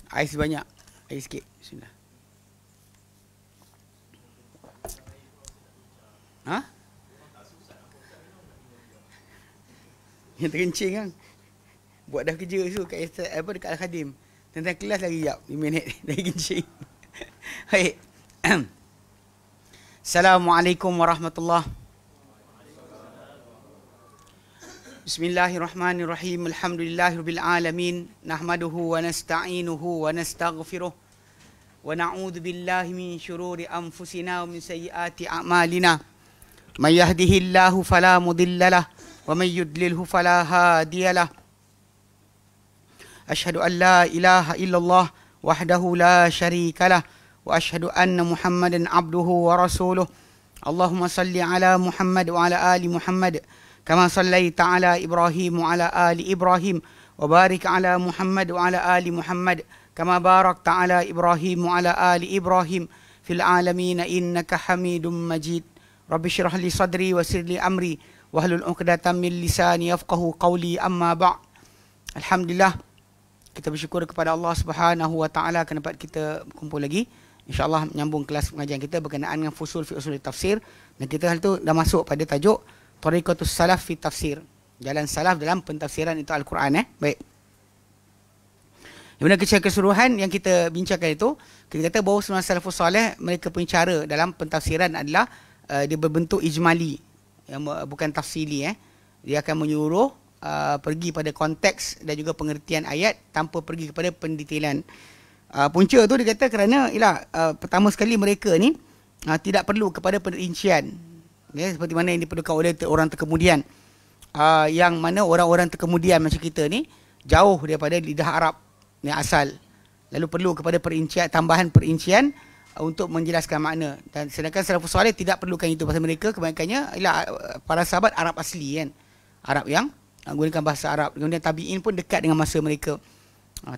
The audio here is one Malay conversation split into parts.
Ais banyak. Ais sikit. Bismillah. Ha? Yang terkencing kan. Buat dah kerja tu kat apa dekat Al-Khadim. Tentang kelas lagi jap 5 minit dah kencing. Baik. Assalamualaikum warahmatullahi. Bismillahirrahmanirrahim. Alhamdulillahirabbil alamin. Nahmaduhu wa nasta'inuhu wa nastaghfiruh. Wa na'udzu billahi min syururi anfusina wa min sayyiati a'malina. May yahdihillahu fala mudhillalah wa may yudlilhu fala hadiyalah. Asyhadu an la ilaha illallah wahdahu la syarikalah wa asyhadu anna Muhammadan abduhu wa rasuluh. Allahumma salli ala Muhammad wa ala ali Muhammad kama sallaita ala Ibrahim wa ala ali Ibrahim wa barik ala Muhammad wa ala ali Muhammad kama barakta ala Ibrahim wa ala ali Ibrahim fil alamin innaka Hamidum Majid. Rabbi syrah li sadri wa yassir li amri wahlul 'uqdatam min lisani yafqahu qawli, amma ba'. Alhamdulillah, kita bersyukur kepada Allah Subhanahu wa taala kerana dapat kita berkumpul lagi. InsyaAllah menyambung kelas pengajian kita berkenaan dengan fusul fi usul tafsir, dan kita hal tu dah masuk pada tajuk Tariqatus Salaf fi Tafsir, jalan salaf dalam pentafsiran itu Al-Quran. Baik. Yang mana secara keseluruhan yang kita bincangkan itu, kita kata bahawa sebenarnya salafus salih mereka punya cara dalam pentafsiran adalah dia berbentuk ijmali, yang bukan tafsili. Dia akan menyuruh pergi pada konteks dan juga pengertian ayat tanpa pergi kepada pendetailan. Punca tu dia kata kerana pertama sekali mereka ni tidak perlu kepada perincian, seperti mana yang diperlukan oleh orang terkemudian, yang mana orang-orang terkemudian macam kita ni jauh daripada lidah Arab ni asal, lalu perlu kepada perincian, tambahan perincian untuk menjelaskan makna. Dan sedangkan salafus salih tidak perlukan itu, pasal mereka kebanyakannya para sahabat Arab asli kan, Arab yang gunakan bahasa Arab. Kemudian tabi'in pun dekat dengan masa mereka.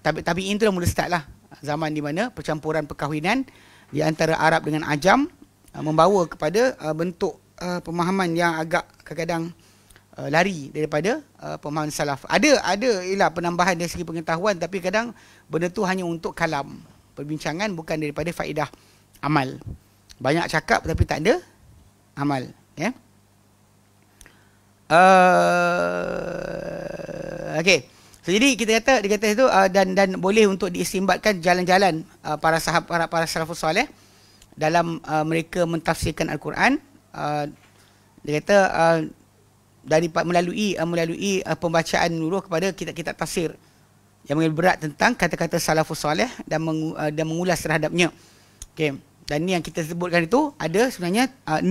Tabi'in tu dah mula start lah, zaman di mana percampuran perkahwinan di antara Arab dengan Ajam membawa kepada bentuk pemahaman yang agak kadang-kadang lari daripada pemahaman salaf. Ada penambahan dari segi pengetahuan, tapi kadang benda tu hanya untuk kalam, perbincangan, bukan daripada faedah amal. Banyak cakap tapi tak ada amal. Okey. So, jadi dia kata itu dan boleh untuk diistimbatkan jalan-jalan para sahabat, para salafus salih dalam mereka mentafsirkan Al-Quran. Dia kata melalui pembacaan nurul kepada kitab-kitab tafsir yang mengambil berat tentang kata-kata salafus salih dan mengulas terhadapnya. Okey. Dan ni yang kita sebutkan itu ada sebenarnya 6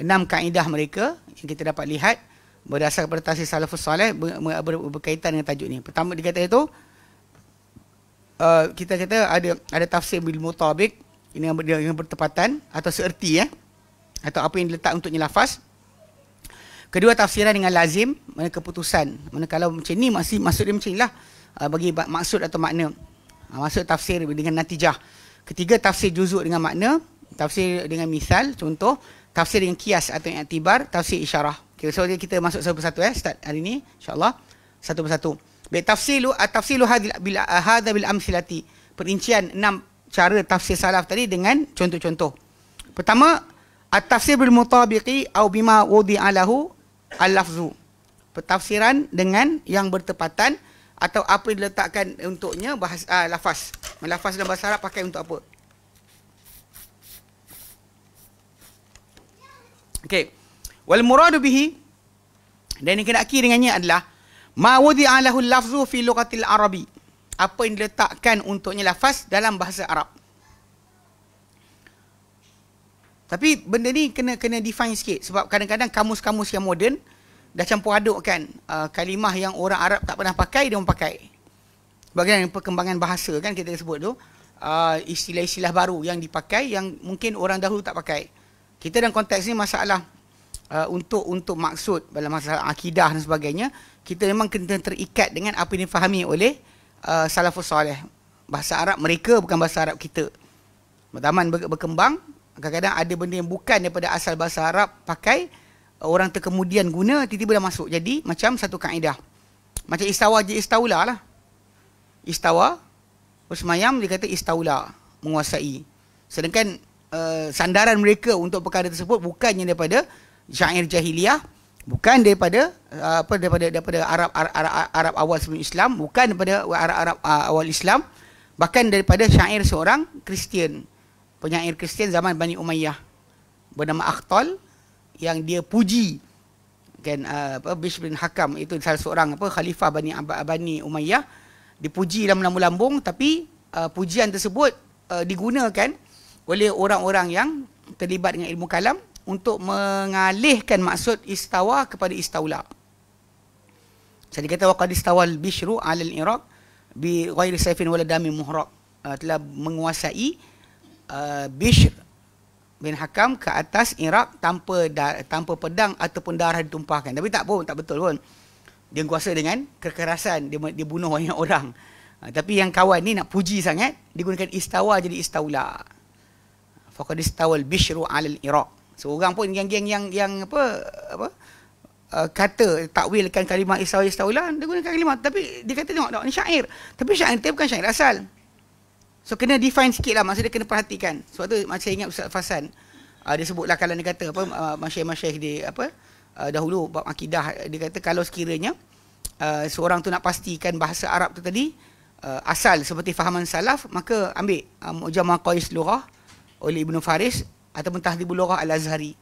kaedah mereka yang kita dapat lihat berdasar kepada tafsir salafus salih berkaitan dengan tajuk ni. Pertama dia kata itu kita kata ada tafsir bil mutabiq, ini yang bertepatan atau seerti atau apa yang diletak untuknya lafaz. Kedua, tafsiran dengan lazim, mana keputusan, mana kalau macam ni maksud dia macam inilah, bagi maksud atau makna. Maksud tafsir dengan natijah. Ketiga, tafsir juzuk dengan makna, tafsir dengan misal, contoh, tafsir dengan kias atau i'tibar, tafsir isyarah. Okay, so kita masuk satu persatu start hari ni insya-Allah satu persatu. Baik, tafsilu hadza bil amsilati. Perincian 6 cara tafsir salaf tadi dengan contoh-contoh. Pertama, at-tafsir bil mutabiqi au bima wudi'a lahu al-lafzu. Pentafsiran dengan yang bertepatan atau apa yang diletakkan untuknya bahasa lafaz. Lafaz dalam bahasa Arab pakai untuk apa? Okey. Wal muradu bihi, dan yang kena akir dengannya adalah ma wudi'a lahu al-lafzu fi lughatil arabi. Apa yang diletakkan untuknya lafaz dalam bahasa Arab. Tapi benda ni kena define sikit, sebab kadang-kadang kamus-kamus yang moden dah campur adukkan kalimah yang orang Arab tak pernah pakai dia memakai. Bagian perkembangan bahasa kan kita sebut tu, istilah-istilah baru yang dipakai yang mungkin orang dahulu tak pakai. Kita dalam konteks ni masalah untuk maksud dalam masalah akidah dan sebagainya, kita memang kena terikat dengan apa yang difahami oleh salafus salih. Bahasa Arab mereka bukan bahasa Arab kita. Zaman berkembang, kadang-kadang ada benda yang bukan daripada asal bahasa Arab pakai, orang terkemudian guna, tiba-tiba dah masuk. Jadi macam satu kaedah. Macam istawa je istaula lah. Istawa bersemayam, dia kata istaula, menguasai. Sedangkan sandaran mereka untuk perkara tersebut bukannya daripada syair jahiliyah, bukan daripada daripada Arab awal sebelum Islam, bukan daripada Arab awal Islam, bahkan daripada syair seorang Kristian, penyair Kristian zaman Bani Umayyah bernama Akhtal, yang dia puji kan Bishr bin Hakam, itu salah seorang khalifah Bani Umayyah, dipuji dalam lambung-lambung, tapi pujian tersebut digunakan oleh orang-orang yang terlibat dengan ilmu kalam untuk mengalihkan maksud istawa kepada istaula. Jadi kata waqad istawal Bishru 'ala al-Iraq bi ghairi sayfin wala damin muhraq, telah menguasai Bishr bin Hakam ke atas Iraq tanpa pedang ataupun darah ditumpahkan. Tapi tak betul pun. Dia kuasa dengan kekerasan, dia bunuh banyak orang. Tapi yang kawan ni nak puji sangat, dia gunakan istawa jadi istaula. Faqad istawal Bishru 'ala al-Iraq. Seorang pun geng-geng yang kata takwilkan kalimah istaula, dia gunakan kalimah, tapi dia kata tengok ni syair. Tapi syair itu bukan syair asal. So kena define sikit lah, maksudnya kena perhatikan. Sebab tu macam ingat Ustaz Fasan, dia sebutlah kalau dia kata masyayikh-masyayikh dia dahulu bab akidah, dia kata kalau sekiranya seorang tu nak pastikan bahasa Arab tu tadi asal seperti fahaman salaf, maka ambil Mu'jam Maqais Lughah oleh Ibnu Faris ataupun Tahdhibul Lughah Al-Azhari.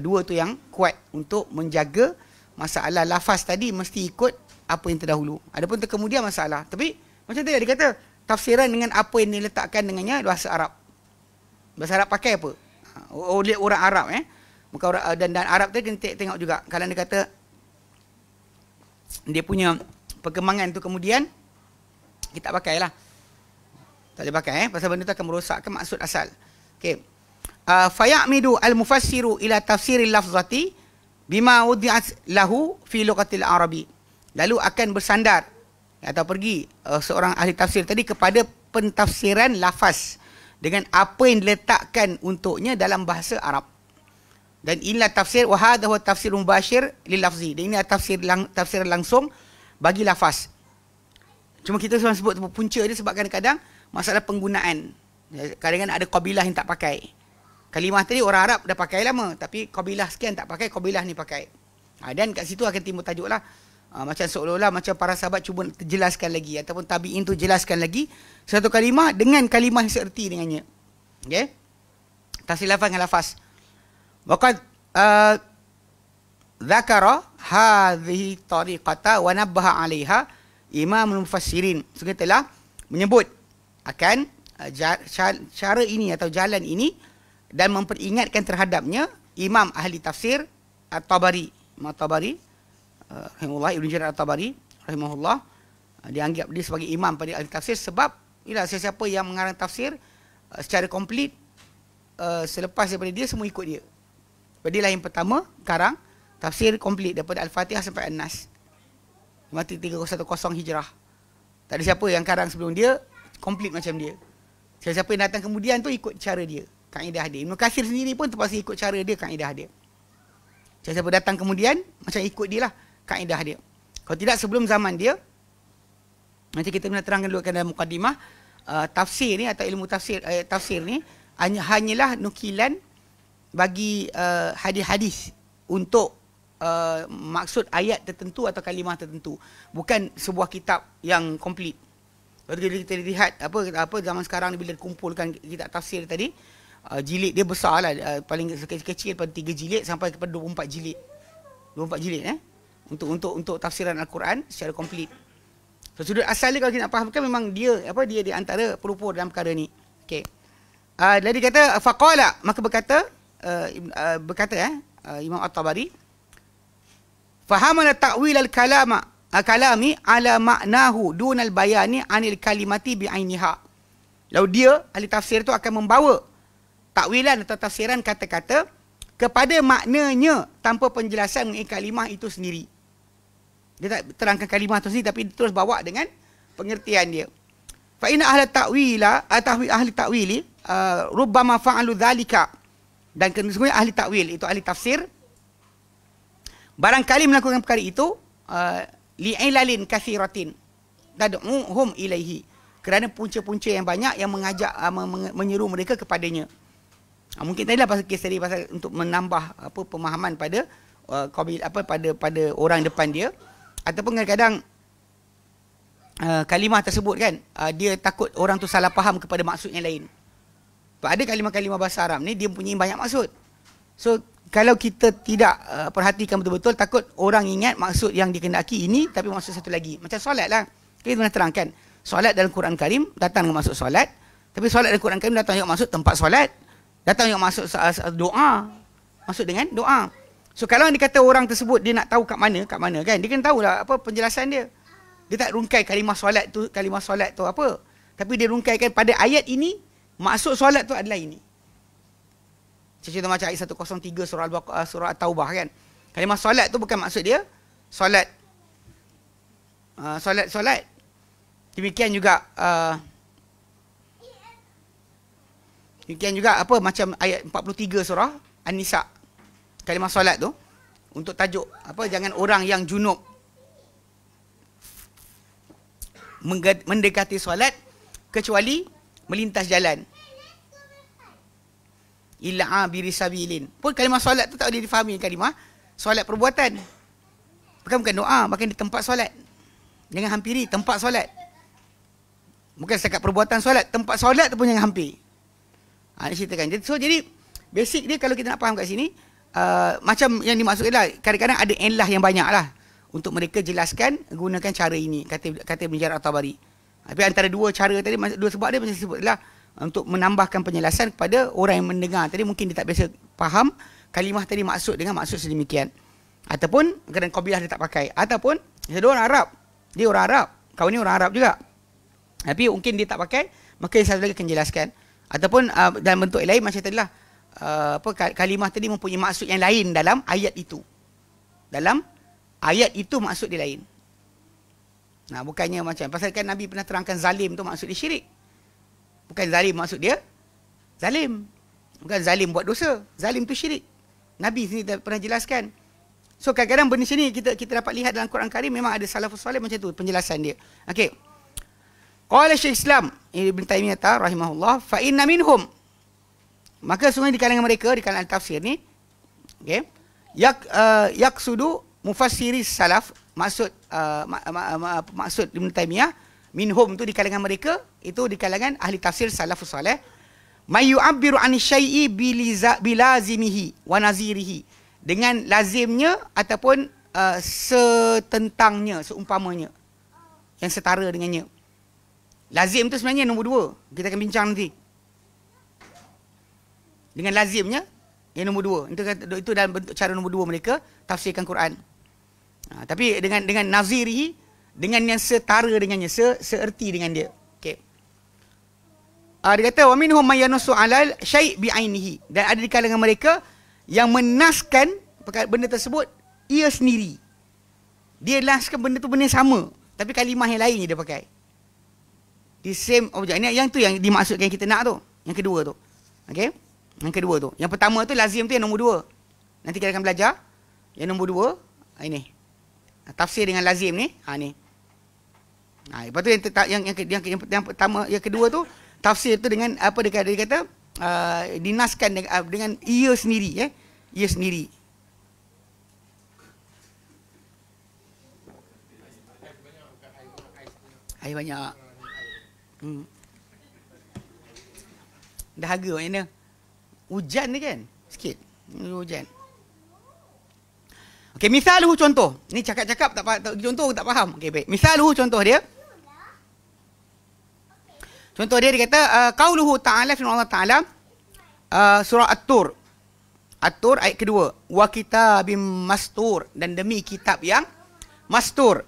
Dua tu yang kuat untuk menjaga masalah lafaz tadi, mesti ikut apa yang terdahulu. Adapun terkemudian masalah. Tapi macam tadi dia kata tafsiran dengan apa yang diletakkan dengannya bahasa Arab. Bahasa Arab pakai apa? Oleh orang Arab bukan orang, dan Arab tu kena tengok juga. Kalau dia kata dia punya perkembangan tu kemudian kita tak pakailah. Tak boleh pakai pasal benda tu akan merosakkan maksud asal. Okey. Fayamidu al-mufassiru ila tafsiril lafzati bima wudi'at lahu fi lughatil arabi. Lalu akan bersandar atau pergi seorang ahli tafsir tadi kepada pentafsiran lafaz dengan apa yang diletakkan untuknya dalam bahasa Arab. Dan inilah tafsir, wa hadha huwa tafsir mubashir lil lafzi. Dan ini adalah tafsir langsung bagi lafaz. Cuma kita selalu sebut punca dia sebab kadang-kadang masalah penggunaan. Kadang-kadang ada qabilah yang tak pakai. Kalimah tadi orang Arab dah pakai lama, tapi qabilah sekian tak pakai, qabilah ni pakai. Dan kat situ akan timbul tajuk lah. Macam seolah-olah macam para sahabat cuba jelaskan lagi, ataupun tabi'in tu jelaskan lagi satu kalimah dengan kalimah yang seerti dengannya. Okay? Tafsir lafaz dengan lafaz. Waqad dzakara hadhihi tariqata wa nabbaha 'alaiha Imamul Mufassirin. So kita telah menyebut akan cara ini atau jalan ini dan memperingatkan terhadapnya Imam ahli tafsir At-Tabari. Imam At-Tabari rahimahullah, Ibn Jarir At-Tabari rahimahullah, dianggap dia sebagai imam pada ahli tafsir sebab ialah sesiapa yang mengarang tafsir secara komplit, selepas daripada dia semua ikut dia. Dia lah yang pertama karang tafsir komplit daripada Al-Fatihah sampai An-Nas. Mati 310 Hijrah. Tak ada siapa yang karang sebelum dia komplit macam dia. Siapa yang datang kemudian tu ikut cara dia, kaedah dia. Ibnu Katsir sendiri pun terpaksa ikut cara dia, kaedah dia. Siapa datang kemudian macam ikut dia lah, kaedah dia. Kalau tidak sebelum zaman dia, nanti kita nak terangkan dulu dalam mukadimah, tafsir ni atau ilmu tafsir ni hanyalah nukilan bagi hadis-hadis untuk maksud ayat tertentu atau kalimah tertentu, bukan sebuah kitab yang komplit. Kalau kita lihat apa zaman sekarang ni, bila dikumpulkan kitab tafsir tadi, jilid dia besar lah, paling kecil pada 3 jilid sampai kepada 24 jilid. 24 jilid untuk tafsiran Al-Quran secara komplit. So, sudut asal dia kalau kita nak fahamkan, memang dia dia di antara pelopor dalam perkara ni. Okey. Jadi kata faqala, maka berkata Imam At-Tabari, fahamana ta'wil al-kalami ala ma'nahu dunal bayani anil kalimati bi'ainiha. Lalu dia ahli tafsir tu akan membawa takwilan atau tafsiran kata-kata kepada maknanya tanpa penjelasan mengenai kalimah itu sendiri. Dia tak terangkan kalimah itu sendiri, tapi terus bawa dengan pengertian dia. Fa inna ahli ta'wila atau ahli ta'wili rubbama fa'alu dzalika. Dan sesungguhnya ahli ta'wil itu ahli tafsir barangkali melakukan perkara itu li'ilalin katsiratin tad'uhum ilaihi, kerana punca-punca yang banyak yang mengajak menyeru mereka kepadanya. Mungkin tadilah pasal kes tadi pasal untuk menambah pemahaman pada pada orang depan dia, ataupun kadang-kadang kalimah tersebut kan dia takut orang tu salah faham kepada maksud yang lain. Sebab ada kalimah-kalimah bahasa Arab ni dia mempunyai banyak maksud. So kalau kita tidak perhatikan betul-betul, takut orang ingat maksud yang dikehendaki ini tapi maksud satu lagi. Macam solat lah. Kita pernah terangkan. Solat dalam Quran Karim datang dengan maksud solat. Tapi solat dalam Quran Karim datang dengan maksud tempat solat. Datang dengan maksud doa. Maksud dengan doa. So kalau dikata orang tersebut dia nak tahu kat mana kan. Dia kena tahulah apa penjelasan dia. Dia tak rungkai kalimah solat tu apa. Tapi dia rungkaikan pada ayat ini maksud solat tu adalah ini. Contoh macam ayat 103 surah At-Taubah kan. Kalimah solat tu bukan maksud dia solat solat. Demikian juga apa macam ayat 43 surah An-Nisa. Kalimah solat tu untuk tajuk apa, jangan orang yang junub mendekati solat kecuali melintas jalan. Illa abiri sabilin. Pun kalimah solat tu tak boleh difahami kalimah solat perbuatan. Bukan doa, bahkan di tempat solat. Jangan hampiri tempat solat. Bukan setakat perbuatan solat, tempat solat tu pun jangan hampir. Dia ceritakan. So jadi basic dia kalau kita nak faham kat sini, macam yang dimaksudkan lah, kadang-kadang ada illah yang banyak lah untuk mereka jelaskan gunakan cara ini, kata Ibn Jarir At-Tabari. Tapi antara dua cara tadi, dua sebab dia macam sebut lah, untuk menambahkan penjelasan kepada orang yang mendengar. Tadi mungkin dia tak biasa faham kalimah tadi maksud dengan maksud sedemikian. Ataupun kadang qabilah dia tak pakai. Ataupun dia orang Arab. Dia orang Arab. Kawan ni orang Arab juga. Tapi mungkin dia tak pakai, maka saya lagi akan jelaskan. Ataupun dalam bentuk lain macam tadilah, kalimah tadi mempunyai maksud yang lain dalam ayat itu. Dalam ayat itu maksud dia lain. Nah, bukannya macam pasal kan Nabi pernah terangkan zalim tu maksud dia syirik. Bukan zalim maksud dia zalim. Bukan zalim buat dosa. Zalim tu syirik. Nabi sini pernah jelaskan. So kadang-kadang benda sini kita dapat lihat dalam Quran Karim memang ada salafus salih macam tu penjelasan dia. Okey. Qala Syekh Islam Ibn Taimiyah rahimahullah, fa inna minhum, maka sungguh di kalangan mereka, di kalangan tafsir ni, okey, yaqsudu mufassiri salaf, maksud maksud Ibn Taimiyah minhum tu di kalangan mereka, itu di kalangan ahli tafsir salafus salih, may yu'abbiru 'ani syai'i bilazimihi wa nazirihi, dengan lazimnya ataupun setentangnya, seumpamanya, yang setara dengannya. Lazim tu sebenarnya nombor dua, kita akan bincang nanti. Dengan lazimnya yang nombor dua, itu dalam bentuk cara nombor dua mereka tafsirkan Quran. Tapi dengan nazirihi, dengan yang setara dengannya, seerti dengan dia. Okey. Dia kata wa minhum may yanussu 'alal syai' bi'ainihi, dan ada di kalangan mereka yang menaskan benda tersebut ia sendiri. Dia naskan benda tu benda sama, tapi kalimah yang lain je dia pakai. The same object. Ini yang tu yang dimaksudkan kita nak tu. Yang kedua tu. Okey? Yang kedua tu. Yang pertama tu lazim tu yang nombor dua. Nanti kita akan belajar yang nombor dua, ini. Tafsir dengan lazim ni, ni. Lepas tu yang pertama, yang kedua tu tafsir tu dengan apa dia kata dinaskan dengan ia sendiri, ia sendiri. Air banyak. Dahaga macam mana? Hujan ni kan? Sikit. Hujan. Okey, misaluhu contoh. Ni cakap-cakap tak contoh tak faham. Okey, baik. Misaluhu contoh dia. Contoh dia kata qauluhu ta'ala, firman Allah Ta'ala, surah At-Tur. At-Tur ayat kedua. Wa kitabim mastur, dan demi kitab yang mastur.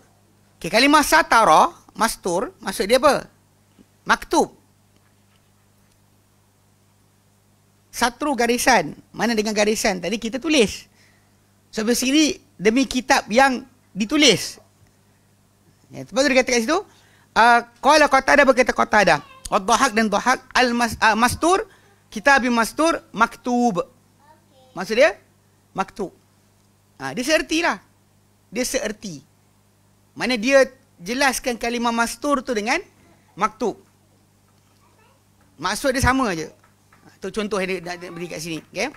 Okey, kalimah satara, mastur, maksud dia apa? Maktub. Satru garisan. Mana dengan garisan? Tadi kita tulis. Sampai sini demi kitab yang ditulis. Lepas tu dia kata kat situ, qala Qatadah, berkata Qatadah, Ad-Dhahak dan Dhahak, al-mastur, kitabim mastur, maktub. Maksud dia? Maktub. Dia seerti lah. Dia seerti. Mana dia jelaskan kalimah mastur tu dengan maktub. Maksud dia sama je. Itu contoh yang dia nak beri kat sini. Okay?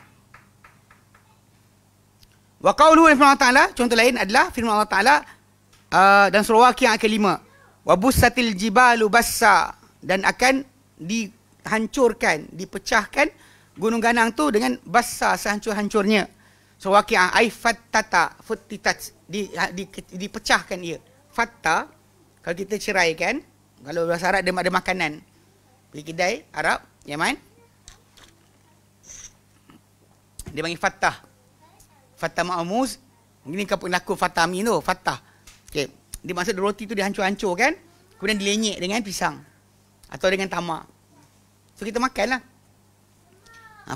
Wa qawluhu firman Allah Ta'ala, contoh lain adalah firman Allah Ta'ala dan surah Waqiah ayat ke-5. Wa bussatil jibalu bassa, dan akan dihancurkan, dipecahkan gunung ganang tu dengan bassa, sehancur-hancurnya. Surah Waqiah ay fattata, futtitat, dipecahkan ia. Fatta, kalau kita ceraikan, kalau bahasa Arab dia ada makanan. Pergi kedai Arab, Yaman, dia panggil fattah. Fattah ma'amuz. Ini kapur laku fattah amin tu, fattah. Okay. Dia maksud roti tu dihancur-hancurkan, kemudian dilenyek dengan pisang atau dengan tamak. So kita makan lah.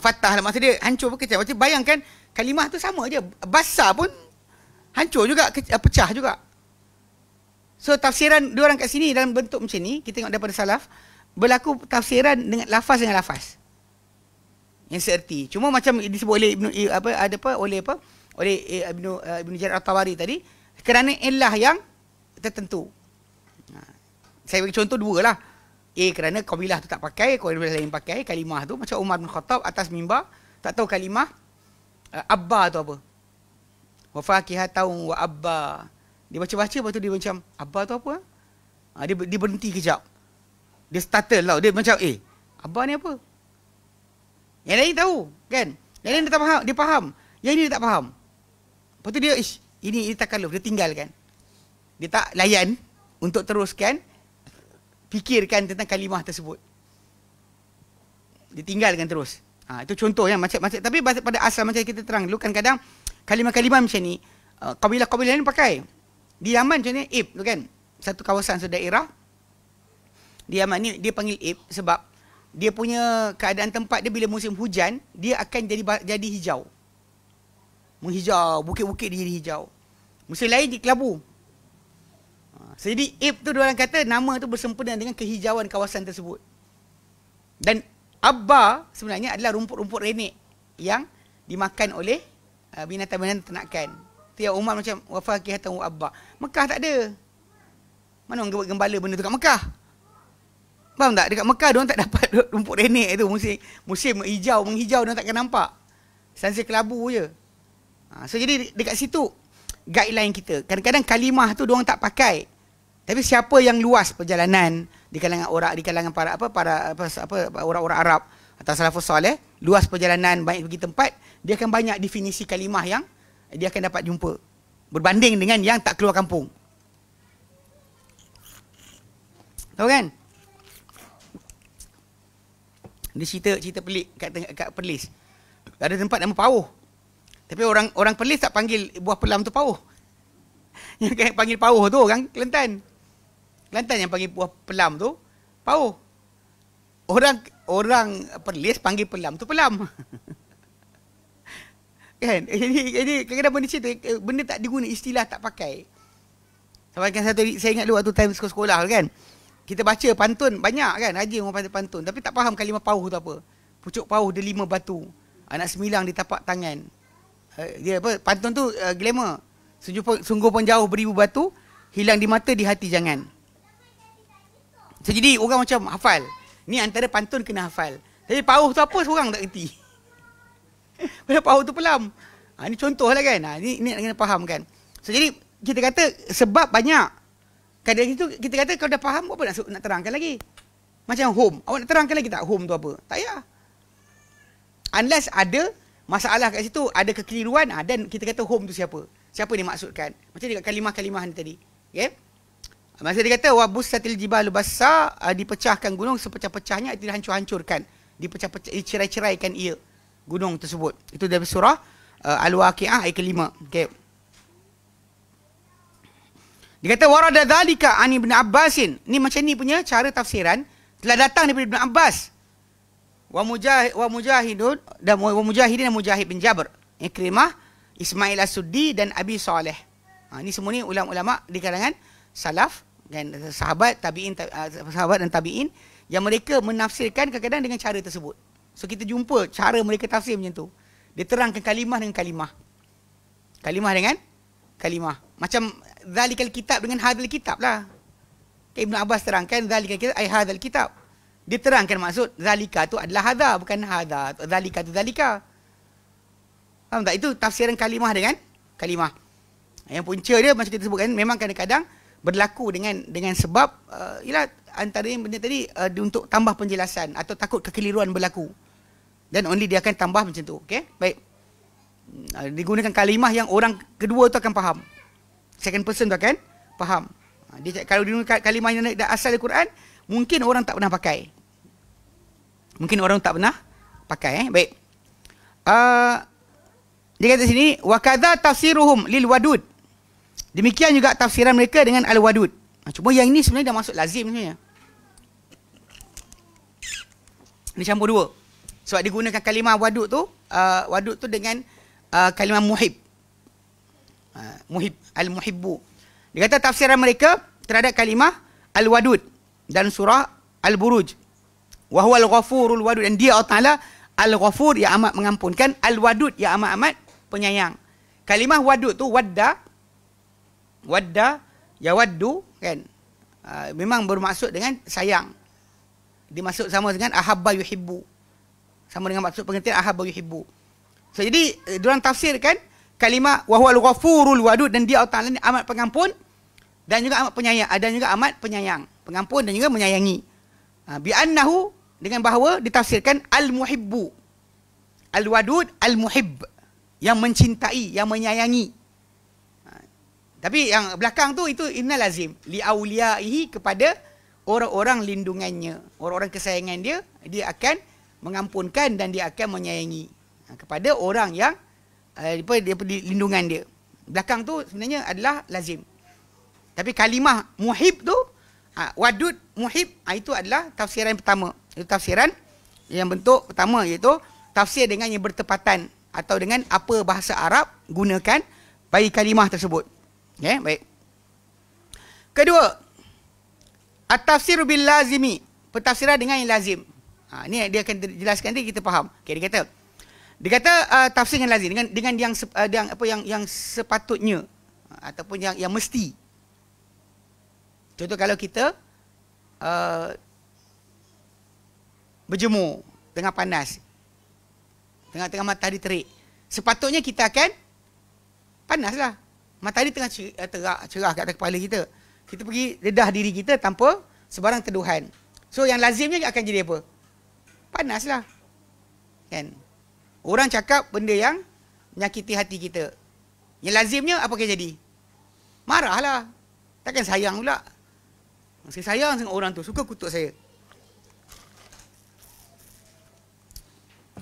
Fattah lah, maksud dia hancur pun kecil. Macam bayangkan kalimah tu sama je. Basah pun hancur juga, pecah juga. So tafsiran diorang kat sini dalam bentuk macam ni, kita tengok daripada salaf, berlaku tafsiran dengan lafaz dengan lafaz yang seerti. Cuma macam disebut oleh Ibnu Jarir At-Tabari tadi, kerana illah yang tertentu. Saya bagi contoh dua lah. Kerana kabilah tu tak pakai, kabilah lain pakai kalimah tu. Macam Umar bin Khattab atas mimbar, tak tahu kalimah abba tu apa. Wa fakihatan wa abba. Dia baca-baca, lepas tu dia macam, abba tu apa? Dia berhenti kejap. Dia startle lah. Dia macam, abba ni apa? Yang lain tahu, kan? Yang lain dia tak faham, dia faham. Yang ini dia tak faham. Lepas tu dia, ini takaluf, dia tinggalkan. Dia tak layan untuk teruskan fikirkan tentang kalimah tersebut. Dia tinggalkan terus. Itu contoh yang macam tapi pada asal macam kita terang dulu, kan kadang kalimah-kalimah macam ni kabilah-kabilah lain pakai. Di Yaman macam ni, Ib tu kan, satu kawasan, satu daerah di Yaman ni dia panggil Ib sebab dia punya keadaan tempat dia bila musim hujan, dia akan jadi hijau. Menghijau, bukit-bukit dia jadi hijau. Musim lain dia kelabu. Jadi Ib tu diorang kata nama tu bersempena dengan kehijauan kawasan tersebut. Dan abba sebenarnya adalah rumput-rumput renek yang dimakan oleh binatang-binatang ternakan. Tu yang Umar macam wafakihatan wa abba. Mekah tak ada. Mana orang gembala benda tu kat Mekah? Faham tak? Dekat Mekah diorang tak dapat rumput renek tu. Musim menghijau diorang takkan nampak. Stansi kelabu je. So jadi dekat situ guideline kita. Kadang-kadang kalimah tu diorang tak pakai. Tapi siapa yang luas perjalanan di kalangan para orang-orang Arab atau salafus soleh, luas perjalanan, banyak pergi tempat, dia akan banyak definisi kalimah yang dia akan dapat jumpa berbanding dengan yang tak keluar kampung. Tahu kan? Dia cerita pelik kat Perlis. Ada tempat nama Pauh. Tapi orang Perlis tak panggil buah pelam tu Pauh. Yang panggil Pauh tu orang Kelantan. Kelantan yang panggil buah pelam tu Pauh. Orang Perlis panggil pelam tu pelam. Kan? Jadi kadang-kadang benda cerita, benda tak diguna, istilah tak pakai. Sampai kan satu saya ingat dulu waktu time sekolah kan. Kita baca pantun banyak kan, rajin orang baca pantun, tapi tak faham kalimah pauh tu apa. Pucuk pauh dia 5 batu. Anak semilang di tapak tangan. Dia apa? Pantun tu glamour. Sungguh pun jauh beribu batu, hilang di mata di hati jangan. So, jadi orang macam hafal. Ni antara pantun kena hafal. Tapi pauh tu apa seorang tak kerti. Padahal pauh tu pelam. Ni contoh lah kan. Ni nak kena faham kan. So jadi kita kata sebab banyak. Kadang itu kita kata kalau dah faham apa nak terangkan lagi. Macam home. Awak nak terangkan lagi tak home tu apa? Tak payah. Unless ada masalah kat situ, ada kekeliruan, dan kita kata home tu siapa? Siapa dia maksudkan? Macam dekat kalimah-kalimah ni tadi. Okay? Masa dia kata wabussatil jibalu bassa, dipecahkan gunung sepecah-pecahnya, itu dihancur-hancurkan, dicerai-ceraikan ia gunung tersebut. Itu dari surah Al-Waqiah ayat ke-5. Okay. Dia kata warada dzalika an Ibn Abbasin. Ni macam ni punya cara tafsiran telah datang daripada Ibn Abbas. Wa Mujahidun dan Mujahid bin Jabr, Ikrimah, Ismail As-Suddi dan Abi Saleh. Ini semua ni ulama-ulama di kalangan salaf dan sahabat dan tabi'in yang mereka menafsirkan kadang-kadang dengan cara tersebut. So kita jumpa cara mereka tafsir macam tu. Dia terangkan kalimah dengan kalimah. Kalimah dengan kalimah. Macam zalikal kitab dengan hadzal kitab lah. Ibn Abbas terangkan zalikal kitab ay hadzal kitab. Dia terangkan maksud zalika tu adalah hadha, bukan hadha. Zalika tu zalika. Faham tak? Itu tafsiran kalimah dengan kalimah. Yang punca dia macam kita sebutkan, memang kadang-kadang berlaku dengan sebab ialah antara yang benda tadi untuk tambah penjelasan atau takut kekeliruan berlaku. Dan only dia akan tambah macam tu. Okey? Baik. Digunakan kalimah yang orang kedua tu akan faham. Second person tu akan faham. Dia kalau digunakan kalimah yang asal Al-Quran, mungkin orang tak pernah pakai. Baik. Dia kata sini, wa kadza tafsiruhum lil wadud. Demikian juga tafsiran mereka dengan al-wadud. Cuma yang ini sebenarnya dah masuk lazim sebenarnya. Dia campur dua. Sebab digunakan kalimah wadud tu dengan kalimah muhib. Muhib, al-muhibbu. Dia kata tafsiran mereka terhadap kalimah al-wadud dan surah al-buruj. Wa huwa al-ghafurul wadud, dan dia Allah Taala al-ghafur yang amat mengampunkan, al-wadud yang amat penyayang. Kalimah wadud tu wadda yawaddu kan, memang bermaksud dengan sayang. Dimaksud sama dengan ahabba yuhibbu, sama dengan maksud pengertian ahabba yuhibbu. So jadi diorang tafsirkan kalimah wa huwal ghafurul wadud, dan dia Allah Taala ni amat pengampun dan juga amat penyayang, pengampun dan juga menyayangi. Bi annahu, dengan bahawa ditafsirkan al-muhibbu, al-wadud al-muhibb, yang mencintai, yang menyayangi. Tapi yang belakang tu itu inna lazim li auliyaihi, kepada orang-orang lindungannya, orang-orang kesayangan dia, dia akan mengampunkan dan dia akan menyayangi kepada orang yang dia lindungan dia. Belakang tu sebenarnya adalah lazim. Tapi kalimah muhib tu, wadud muhib, itu adalah tafsiran yang pertama. Itu tafsiran yang bentuk pertama, iaitu tafsir dengan yang bertepatan atau dengan apa bahasa Arab gunakan bagi kalimah tersebut. Okay, baik. Kedua, at-tafsiru bil lazimi, pentafsiran dengan yang lazim. Ini dia akan jelaskan nanti kita faham. Okay, dia kata tafsir dengan lazim, dengan yang sepatutnya ataupun yang mesti. Contoh kalau kita berjemur tengah panas, tengah matahari terik, sepatutnya kita akan panaslah. Matahari tengah cerah kat atas kepala kita. Kita pergi dedah diri kita tanpa sebarang teduhan. So yang lazimnya akan jadi apa? Panaslah. Kan? Orang cakap benda yang menyakiti hati kita. Yang lazimnya apa akan jadi? Marahlah. Takkan sayang pula. Saya sayang dengan orang tu, suka kutuk saya.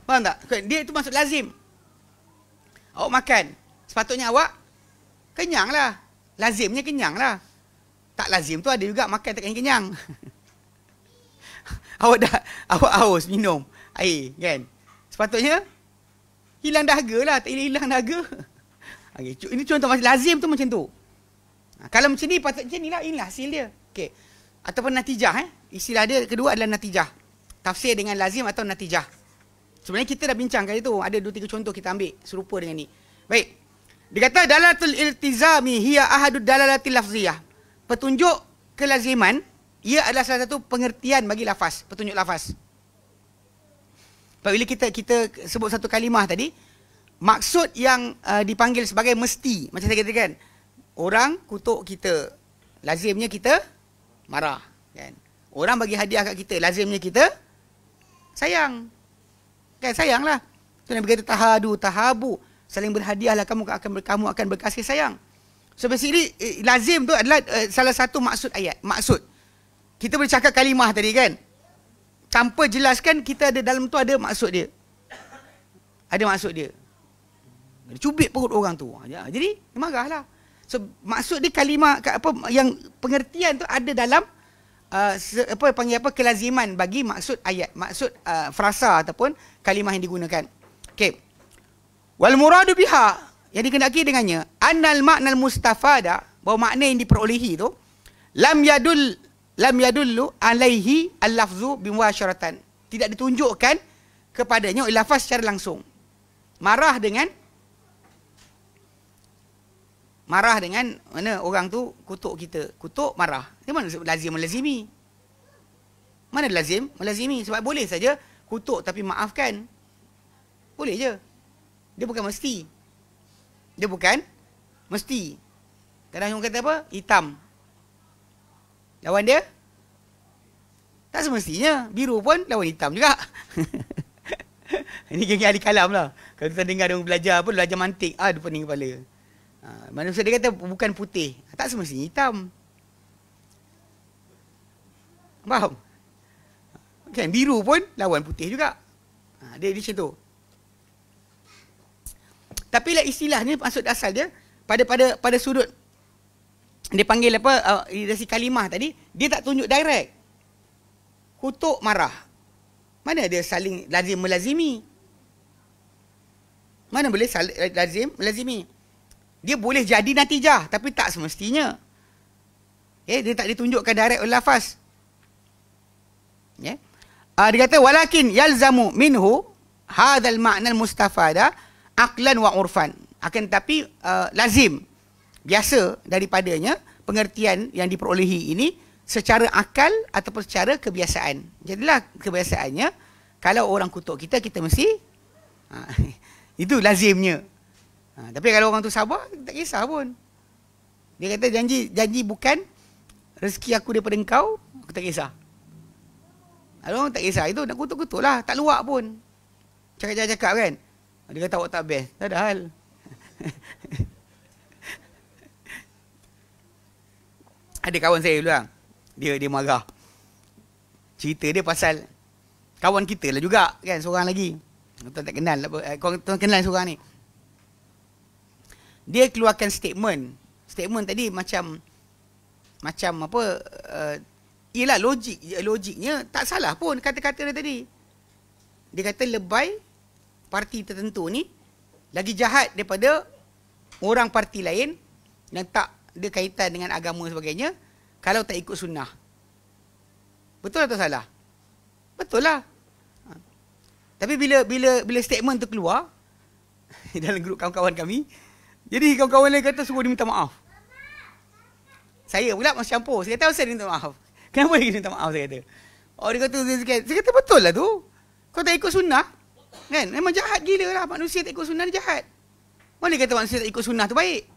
Faham tak? Dia itu maksud lazim. Awak makan, sepatutnya awak kenyanglah. Lazimnya kenyanglah. Tak lazim tu ada juga makan tak kenyang. Awak haus minum air kan. Sepatutnya hilang dahaga lah, tak hilang dahaga. Okay, ini contoh macam lazim tu macam tu. Kalau macam ni patut macam inilah hasil dia. Okey. Ataupun natijah istilah dia kedua adalah natijah. Tafsir dengan lazim atau natijah. Sebenarnya kita dah bincang kali tu, ada 2-3 contoh kita ambil serupa dengan ni. Baik. Dia kata dalalatul iltizami hiya ahadud dalalatil lafziyah. Petunjuk kelaziman, ia adalah salah satu pengertian bagi lafaz, petunjuk lafaz. Apabila kita sebut satu kalimah tadi, maksud yang dipanggil sebagai mesti, macam saya katakan, orang kutuk kita, lazimnya kita marah, kan? Orang bagi hadiah kat kita, lazimnya kita sayang. Kan sayanglah. So Nabi kata tahabu, saling berhadiahlah, kamu akan berkasih sayang. So basically lazim tu adalah salah satu maksud ayat. Maksud. Kita boleh cakap kalimah tadi kan, tanpa jelaskan kita ada dalam tu ada maksud dia. Ada maksud dia. Cubit perut orang tu. Jadi marahlah. So maksud dia kalimah apa yang pengertian tu ada dalam kelaziman bagi maksud ayat, maksud frasa ataupun kalimah yang digunakan. Okey. Wal muradu biha, yang dikehendaki dengannya, annal ma'nal mustafada, bahawa makna yang diperolehi tu lam yadullu alaihi al-lafzu bimubasyaratan, tidak ditunjukkan kepadanya oleh lafaz secara langsung. Marah dengan mana orang tu kutuk kita, kutuk marah. Di mana lazim melazimi? Mana lazim? Melazimi. Sebab boleh saja kutuk tapi maafkan. Boleh je. Dia bukan mesti. Dia bukan mesti. Kadang orang kata apa? Hitam. Lawan dia? Tak semestinya. Biru pun lawan hitam juga. Ini geng ahli kalam lah. Kalau kita dengar dia belajar apa, belajar mantik, dia pening kepala. Manusia dia kata bukan putih. Tak semestinya hitam. Faham? Kan biru pun lawan putih juga. Dia macam tu. Tapi lah istilah ni maksud asal dia pada sudut dia panggil apa dari si kalimah tadi, dia tak tunjuk direct. Kutuk, marah. Mana dia saling lazim melazimi? Mana boleh lazim melazimi? Dia boleh jadi natijah tapi tak semestinya. Dia tak ditunjukkan direct oleh lafaz. Dia kata walakin yalzamu minhu hadzal ma'na al-mustafada aqlan wa urfan. Akan tapi lazim, biasa daripadanya pengertian yang diperolehi ini secara akal ataupun secara kebiasaan. Jadilah kebiasaannya kalau orang kutuk kita, kita mesti itu lazimnya. Tapi kalau orang tu sabar, tak kisah pun. Dia kata janji bukan rezeki aku daripada engkau, aku tak kisah. Kalau orang tak kisah, itu nak kutuk-kutuk lah, tak luak pun. Cakap-cakap kan. Dia kata awak tak best, tak ada hal. Ada kawan saya dulu lah, dia marah. Cerita dia pasal kawan kita lah juga kan, seorang lagi. Tuan tak kenal apa, tuan kenal seorang ni. Dia keluarkan statement. Statement tadi macam apa, ialah logiknya tak salah pun kata-kata dia tadi. Dia kata lebay parti tertentu ni lagi jahat daripada orang parti lain yang tak ada kaitan dengan agama sebagainya kalau tak ikut sunnah. Betul atau salah? Betul lah. Tapi bila statement tu keluar dalam grup kawan-kawan kami, jadi kawan-kawan lain kata suruh dia minta maaf. Saya pula masih campur. Saya kata asal dia minta maaf. Kenapa dia minta maaf, saya kata. Dia kata, saya kata betul lah tu. Kau tak ikut sunnah, kan? Memang jahat gila lah. Manusia tak ikut sunnah dia jahat. Mana dia kata manusia tak ikut sunnah tu baik?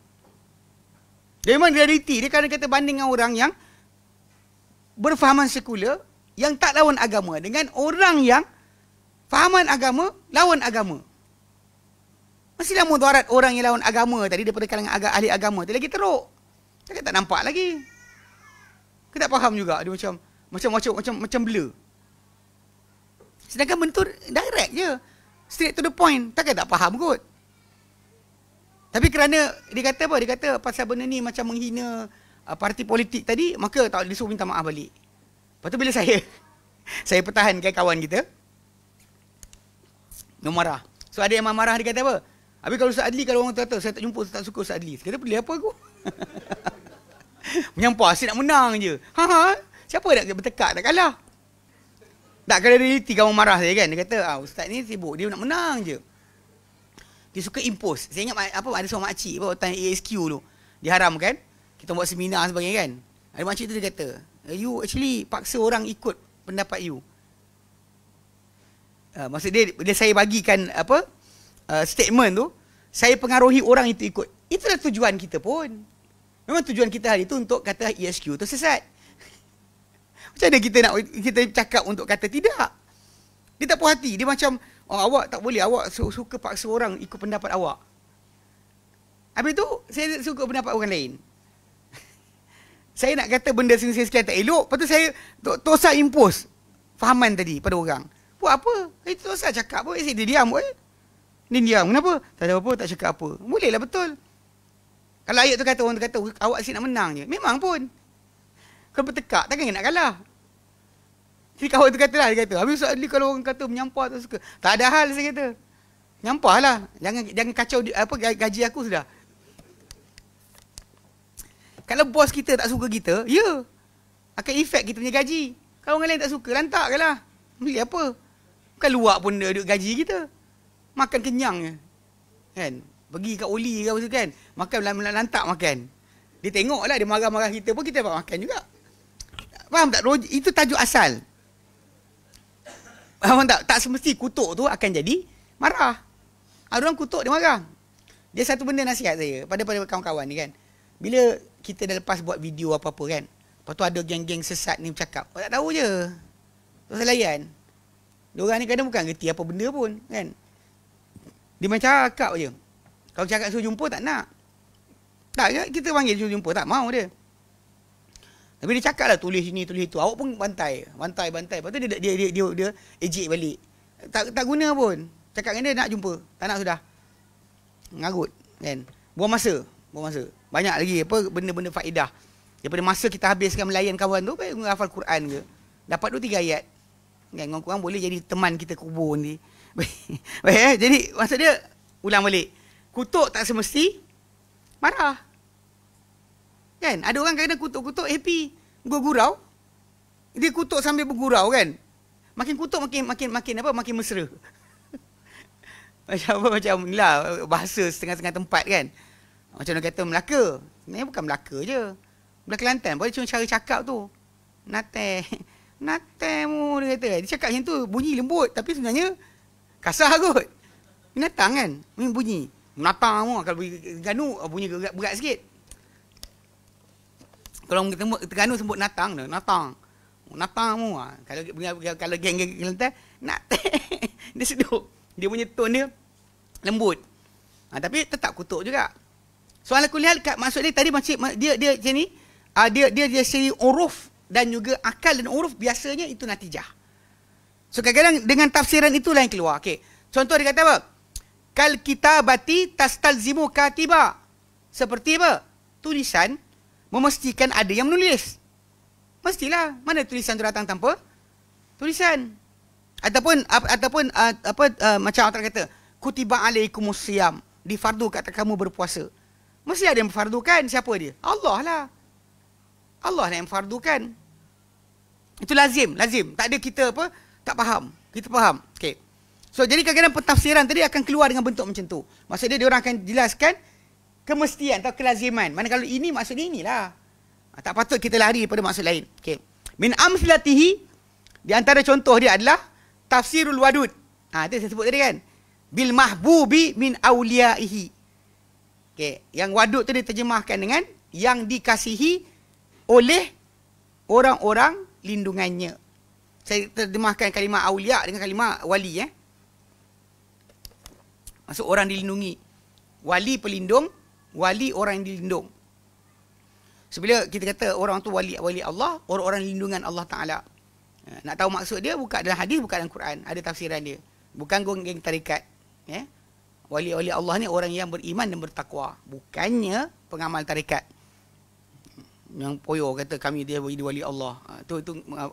Dia memang realiti. Dia kadang kata banding dengan orang yang berfahaman sekular, yang tak lawan agama, dengan orang yang fahaman agama, lawan agama. Mestilah mudarat orang yang lawan agama tadi daripada kalangan ahli agama tu lagi teruk. Saya tak nampak lagi. Kita tak faham juga. Dia macam blur. Sedangkan bentuk direct je. Straight to the point. Takkan tak faham kot. Tapi kerana dia kata apa? Dia kata pasal benda ni macam menghina parti politik tadi, maka tak disuruh minta maaf balik. Lepas tu bila saya pertahankan kawan kita, dia marah. So ada yang marah, dia kata apa? Habis kalau Ustaz Adli, kalau orang kata saya tak jumpa, saya tak suka Ustaz Adli. Saya kata beli apa aku? Menyampah, saya nak menang je. Siapa nak bertekak, nak kalah? Tak, kalau realiti kawan marah saya kan. Dia kata, Ustaz ni sibuk, dia nak menang je. Dia suka impose. Saya ingat apa, ada seorang makcik time ASQ tu. Diharamkan, kita buat seminar sebagainya kan. Ada makcik tu dia kata, you actually paksa orang ikut pendapat you. Maksud dia, bila saya bagikan apa statement tu, saya pengaruhi orang itu ikut. Itulah tujuan kita pun. Memang tujuan kita hari itu untuk kata ESQ tu sesat. Macam mana kita cakap untuk kata tidak? Dia tak puas hati. Dia macam, awak tak boleh, awak suka paksa orang ikut pendapat awak. Habis tu, saya suka pendapat orang lain. Saya nak kata benda sekian tak elok, lepas tu saya tosah impose fahaman tadi pada orang. Buat apa? Itu tosah cakap apa? Dia diam pun. Dia diam. Kenapa? Tak ada apa, tak cakap apa. Boleh lah betul. Kalau ayat tu kata, orang tu kata, awak asyik nak menang je. Memang pun. Kalau bertekak, takkan nak kalah. Jadi kawan tu kata lah, dia kata, habis Ustaz Adli kalau orang kata menyampah tak suka. Tak ada hal, saya kata. Menyampah lah. Jangan kacau gaji aku sudah. Kalau bos kita tak suka kita, ya. Akan efek kita punya gaji. Kalau orang lain tak suka, lantak ke lah. Beli apa? Bukan luak pun duit gaji kita. Makan kenyang je. Kan? Pergi kat Oli ke apa tu kan. Makan lantak makan. Dia tengok lah, dia marah-marah kita pun kita dapat makan juga. Faham tak? Itu tajuk asal. Faham tak? Tak semesti kutuk tu akan jadi marah. Ada orang kutuk dia marah. Dia satu benda nasihat saya pada kawan-kawan ni kan. Bila kita dah lepas buat video apa-apa kan, lepas tu ada geng-geng sesat ni bercakap, tak tahu je. Terus layan. Diorang ni kadang bukan ngerti apa benda pun kan. Dia macam cakap je. Kalau cakap suruh jumpa tak nak. Tak, kita panggil suruh jumpa tak mau dia. Tapi dia cakap lah tulis ini, tulis itu. Awak pun bantai. Lepas tu dia ejek balik. Tak guna pun. Cakap dengan dia nak jumpa. Tak nak sudah. Ngarut kan. Buang masa. Banyak lagi apa benda-benda faedah. Daripada masa kita habiskan melayan kawan tu, baik menghafal Quran ke. Dapat 2-3 ayat. Kan, korang boleh jadi teman kita kubur ni. Baik, jadi maksud dia, ulang balik. Kutuk tak semesti marah. Kan, ada orang kadang kutuk-kutuk happy. Bergurau. Dia kutuk sambil bergurau kan. Makin kutuk makin mesra. Macam inilah bahasa setengah-setengah tempat kan. Macam orang kata Melaka. Sebenarnya bukan Melaka je. Belah Kelantan boleh cuma cara cakap tu. Natemu dia kata. Dia cakap macam tu bunyi lembut tapi sebenarnya kasar kot. Binatang kan. Bunyi. Menatang mu kalau Terengganu bunyi berat sikit. Kalau Terengganu sebut natang tu, natang mu. Kalau geng-geng Kelantan dia seduk. Dia punya tone dia lembut. Tapi tetap kutuk juga. Soal kuliah maksud dia tadi macam dia macam ni, dia segi uruf dan juga akal dan uruf biasanya itu natijah. So kadang-kadang dengan tafsiran itulah yang keluar. Okey. Contoh dia kata apa? Kal kitabati tastalzimu katiba. Seperti apa? Tulisan memastikan ada yang menulis. Mestilah. Mana tulisan tu datang tanpa tulisan? Ataupun macam orang kata kutiba alaikumus siyam, difardu kata kamu berpuasa. Mesti ada yang memfardukan. Siapa dia? Allah lah. Allah yang memfardukan. Itu lazim. Tak ada kita apa tak faham. Kita faham. Okey. So jadi kadang-kadang pentafsiran tadi akan keluar dengan bentuk macam tu. Maksudnya dia orang akan jelaskan kemestian atau kelaziman. Mana kalau ini maksudnya inilah. Tak patut kita lari daripada maksud lain. Okey. Min amsilatihi, di antara contoh dia adalah tafsirul wadud. Itu saya sebut tadi kan. Bil mahbubi min awliyaihi. Okay. Yang wadud tu diterjemahkan dengan yang dikasihi oleh orang-orang lindungannya. Saya terjemahkan kalimah awliya dengan kalimah wali. Maksud orang dilindungi. Wali pelindung, wali orang yang dilindung. So, bila kita kata orang tu wali Allah, orang-orang lindungan Allah Ta'ala. Nak tahu maksud dia, buka dalam hadis, buka dalam Quran. Ada tafsiran dia. Bukan geng tarikat. Wali-wali Allah ni orang yang beriman dan bertakwa. Bukannya pengamal tarikat. Yang poyo kata kami dia wali Allah. Itu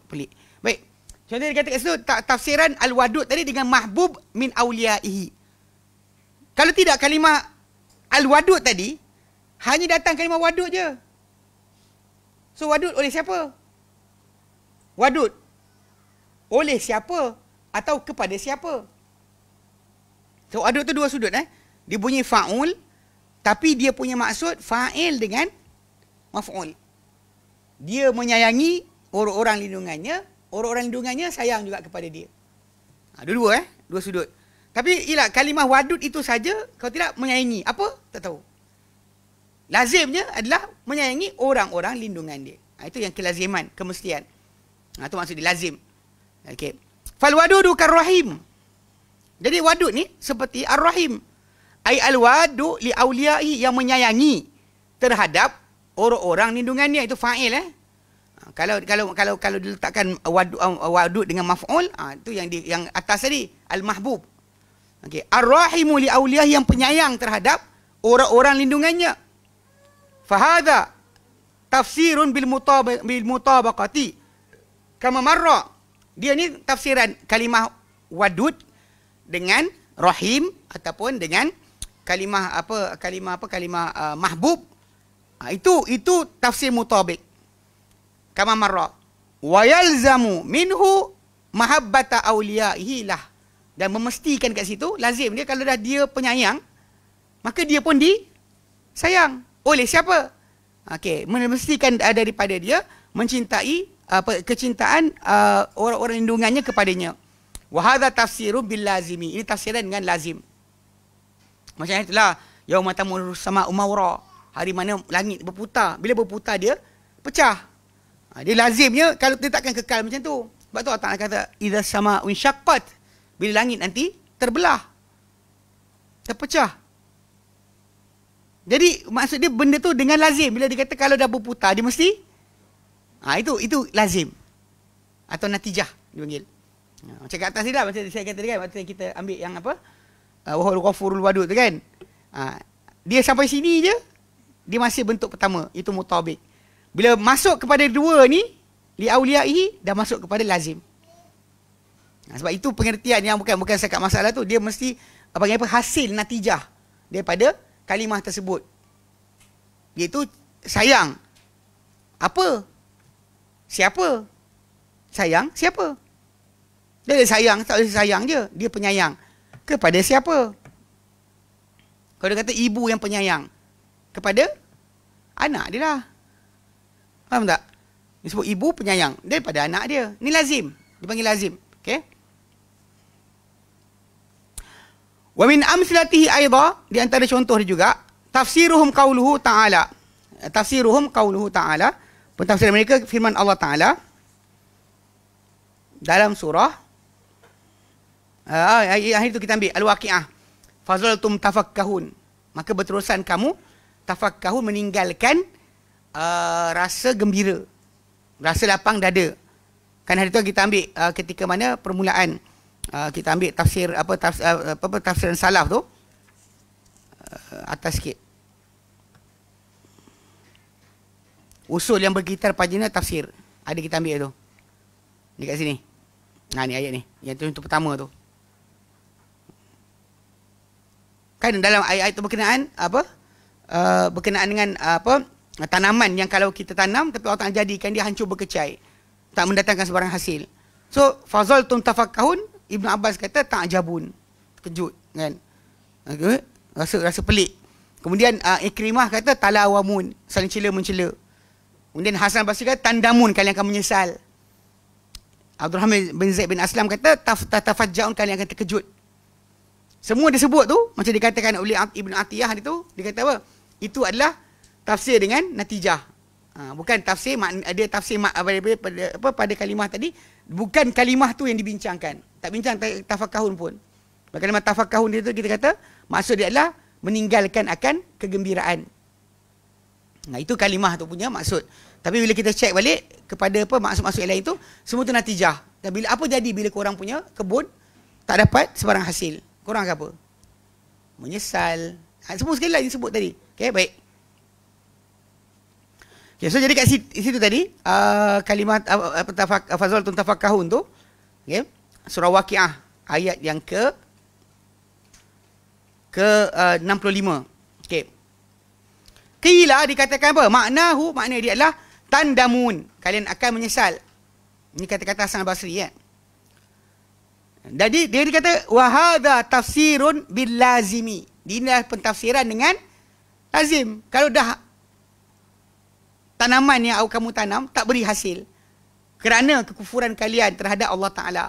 pelik. Baik. Contoh dia kata kat situ, tafsiran al-wadud tadi dengan mahbub min awliyaihi. Kalau tidak kalimah al-wadud tadi, hanya datang kalimah wadud je. So wadud oleh siapa? Wadud oleh siapa atau kepada siapa? So wadud tu dua sudut. Dia bunyi fa'ul, tapi dia punya maksud fa'il dengan maf'ul. Dia menyayangi orang-orang lindungannya, orang-orang lindungannya sayang juga kepada dia. Dua-dua dua sudut. Tapi ialah kalimah wadud itu saja, kalau tidak menyayangi. Apa? Tak tahu. Lazimnya adalah menyayangi orang-orang lindungan dia. Itu yang kelaziman, kemestian. Itu maksud dia lazim. Okey. Fal wadudu karrahim. Jadi wadud ni seperti ar-rahim. Ai al-wadu li awliyai, yang menyayangi terhadap orang-orang lindungannya. Itu fa'il. Kalau diletakkan wadud dengan maf'ul, itu yang atas tadi, al-mahbub. Okey, ar-rahimu li awliyai, yang penyayang terhadap orang-orang lindungannya. Fahadha tafsirun bil mutabaqati kama marra. Dia ni tafsiran kalimah wadud dengan rahim ataupun dengan kalimah mahbub. Itu tafsir mutabiq. Kama marra. Wa yalzamu minhu mahabbata awliyaihi lah. Dan memastikan kat situ lazim dia, kalau dah dia penyayang, maka dia pun disayang. Oleh siapa? Okey, memastikan daripada dia mencintai kecintaan orang-orang lindungannya kepadanya. Wa hadha tafsirun bil lazimi. Ini tafsiran dengan lazim. Macam itulah yauma tamurru sama'u mawra. Hari mana langit berputar. Bila berputar dia pecah. Dia lazimnya kalau dia takkan kekal macam tu. Sebab tu Allah Ta'ala kata idza sama'u insyaqqat. Bila langit nanti terbelah. Terpecah. Jadi maksud dia benda tu dengan lazim. Bila dia kata kalau dah berputar dia mesti itu lazim. Atau natijah dipanggil. Macam kat atas ni dah, macam saya kata tadi kan, waktu kita ambil yang apa? Wahul Ghafurul Wadud tu kan. Dia sampai sini je, dia masih bentuk pertama, itu mutabik. Bila masuk kepada dua ni, li auliya'i, dah masuk kepada lazim. Sebab itu pengertian yang bukan sekat masalah tu, dia mesti panggil apa? Hasil natijah daripada kalimah tersebut. Iaitu sayang. Apa? Siapa? Sayang siapa? Dia sayang, tak boleh sayang je. Dia penyayang. Kepada siapa? Kalau dia kata ibu yang penyayang. Kepada anak dia lah. Faham tak? Dia sebut ibu penyayang. Daripada anak dia. Ni lazim. Dia panggil lazim. Okay? Wa min amsilatihi aidha. Di antara contoh dia juga. Tafsiruhum qawluhu ta'ala. Tafsiruhum qawluhu ta'ala. Pentafsiran mereka firman Allah Ta'ala. Dalam surah akhir itu kita ambil Al-Waqi'ah. Fazaltum tafakkahun. Maka berterusan kamu tafakkahun, meninggalkan rasa gembira, rasa lapang dada. Kan hari itu kita ambil ketika mana permulaan kita ambil tafsir tafsiran salaf tu atas sikit. Usul yang berkitar pagina tafsir. Ada kita ambil tu. Dekat sini. Ni ayat ni. Yang tu pertama tu. Kan dalam ayat itu berkenaan apa? Berkenaan dengan apa? Tanaman yang kalau kita tanam tapi Allah Ta'ala jadikan dia hancur berkecai. Tak mendatangkan sebarang hasil. So, fazaltum tafakkahun, Ibn Abbas kata ta'jabun. Terkejut kan. Rasa pelik. Kemudian Ikrimah kata talawamun, saling mencela. Kemudian Hasan Basri kata tandamun, kalian akan menyesal. Abdul Rahman bin Zaid bin Aslam kata tafajja'un, kalian akan terkejut. Semua disebut tu macam dikatakan oleh Ibn Atiyah itu, dia kata apa? Itu adalah tafsir dengan natijah. Bukan tafsir dia tafsir pada kalimah tadi, bukan kalimah tu yang dibincangkan. Tak bincang tafakkahun pun. Kalimah tafakkahun dia tu kita kata maksud dia adalah meninggalkan akan kegembiraan. Itu kalimah tu punya maksud. Tapi bila kita cek balik kepada apa maksud-maksud yang lain tu, semua tu natijah. Dan bila apa jadi bila korang punya kebun tak dapat sebarang hasil? Korang apa? Menyesal. Semua sekali lagi sebut tadi. Okey, baik. Okay, so jadi kat situ tadi kalimat fazaltum tafakkahun tu, okey, surah Waqi'ah ayat yang ke 65. Okey. Qila dikatakan apa? Makna dia adalah tandamun, kalian akan menyesal. Ini kata-kata Hasan Basri kan. Jadi dia dikata wa hadza tafsirun bil lazimi. Inilah pentafsiran dengan lazim. Kalau dah tanaman yang kamu tanam tak beri hasil kerana kekufuran kalian terhadap Allah Ta'ala,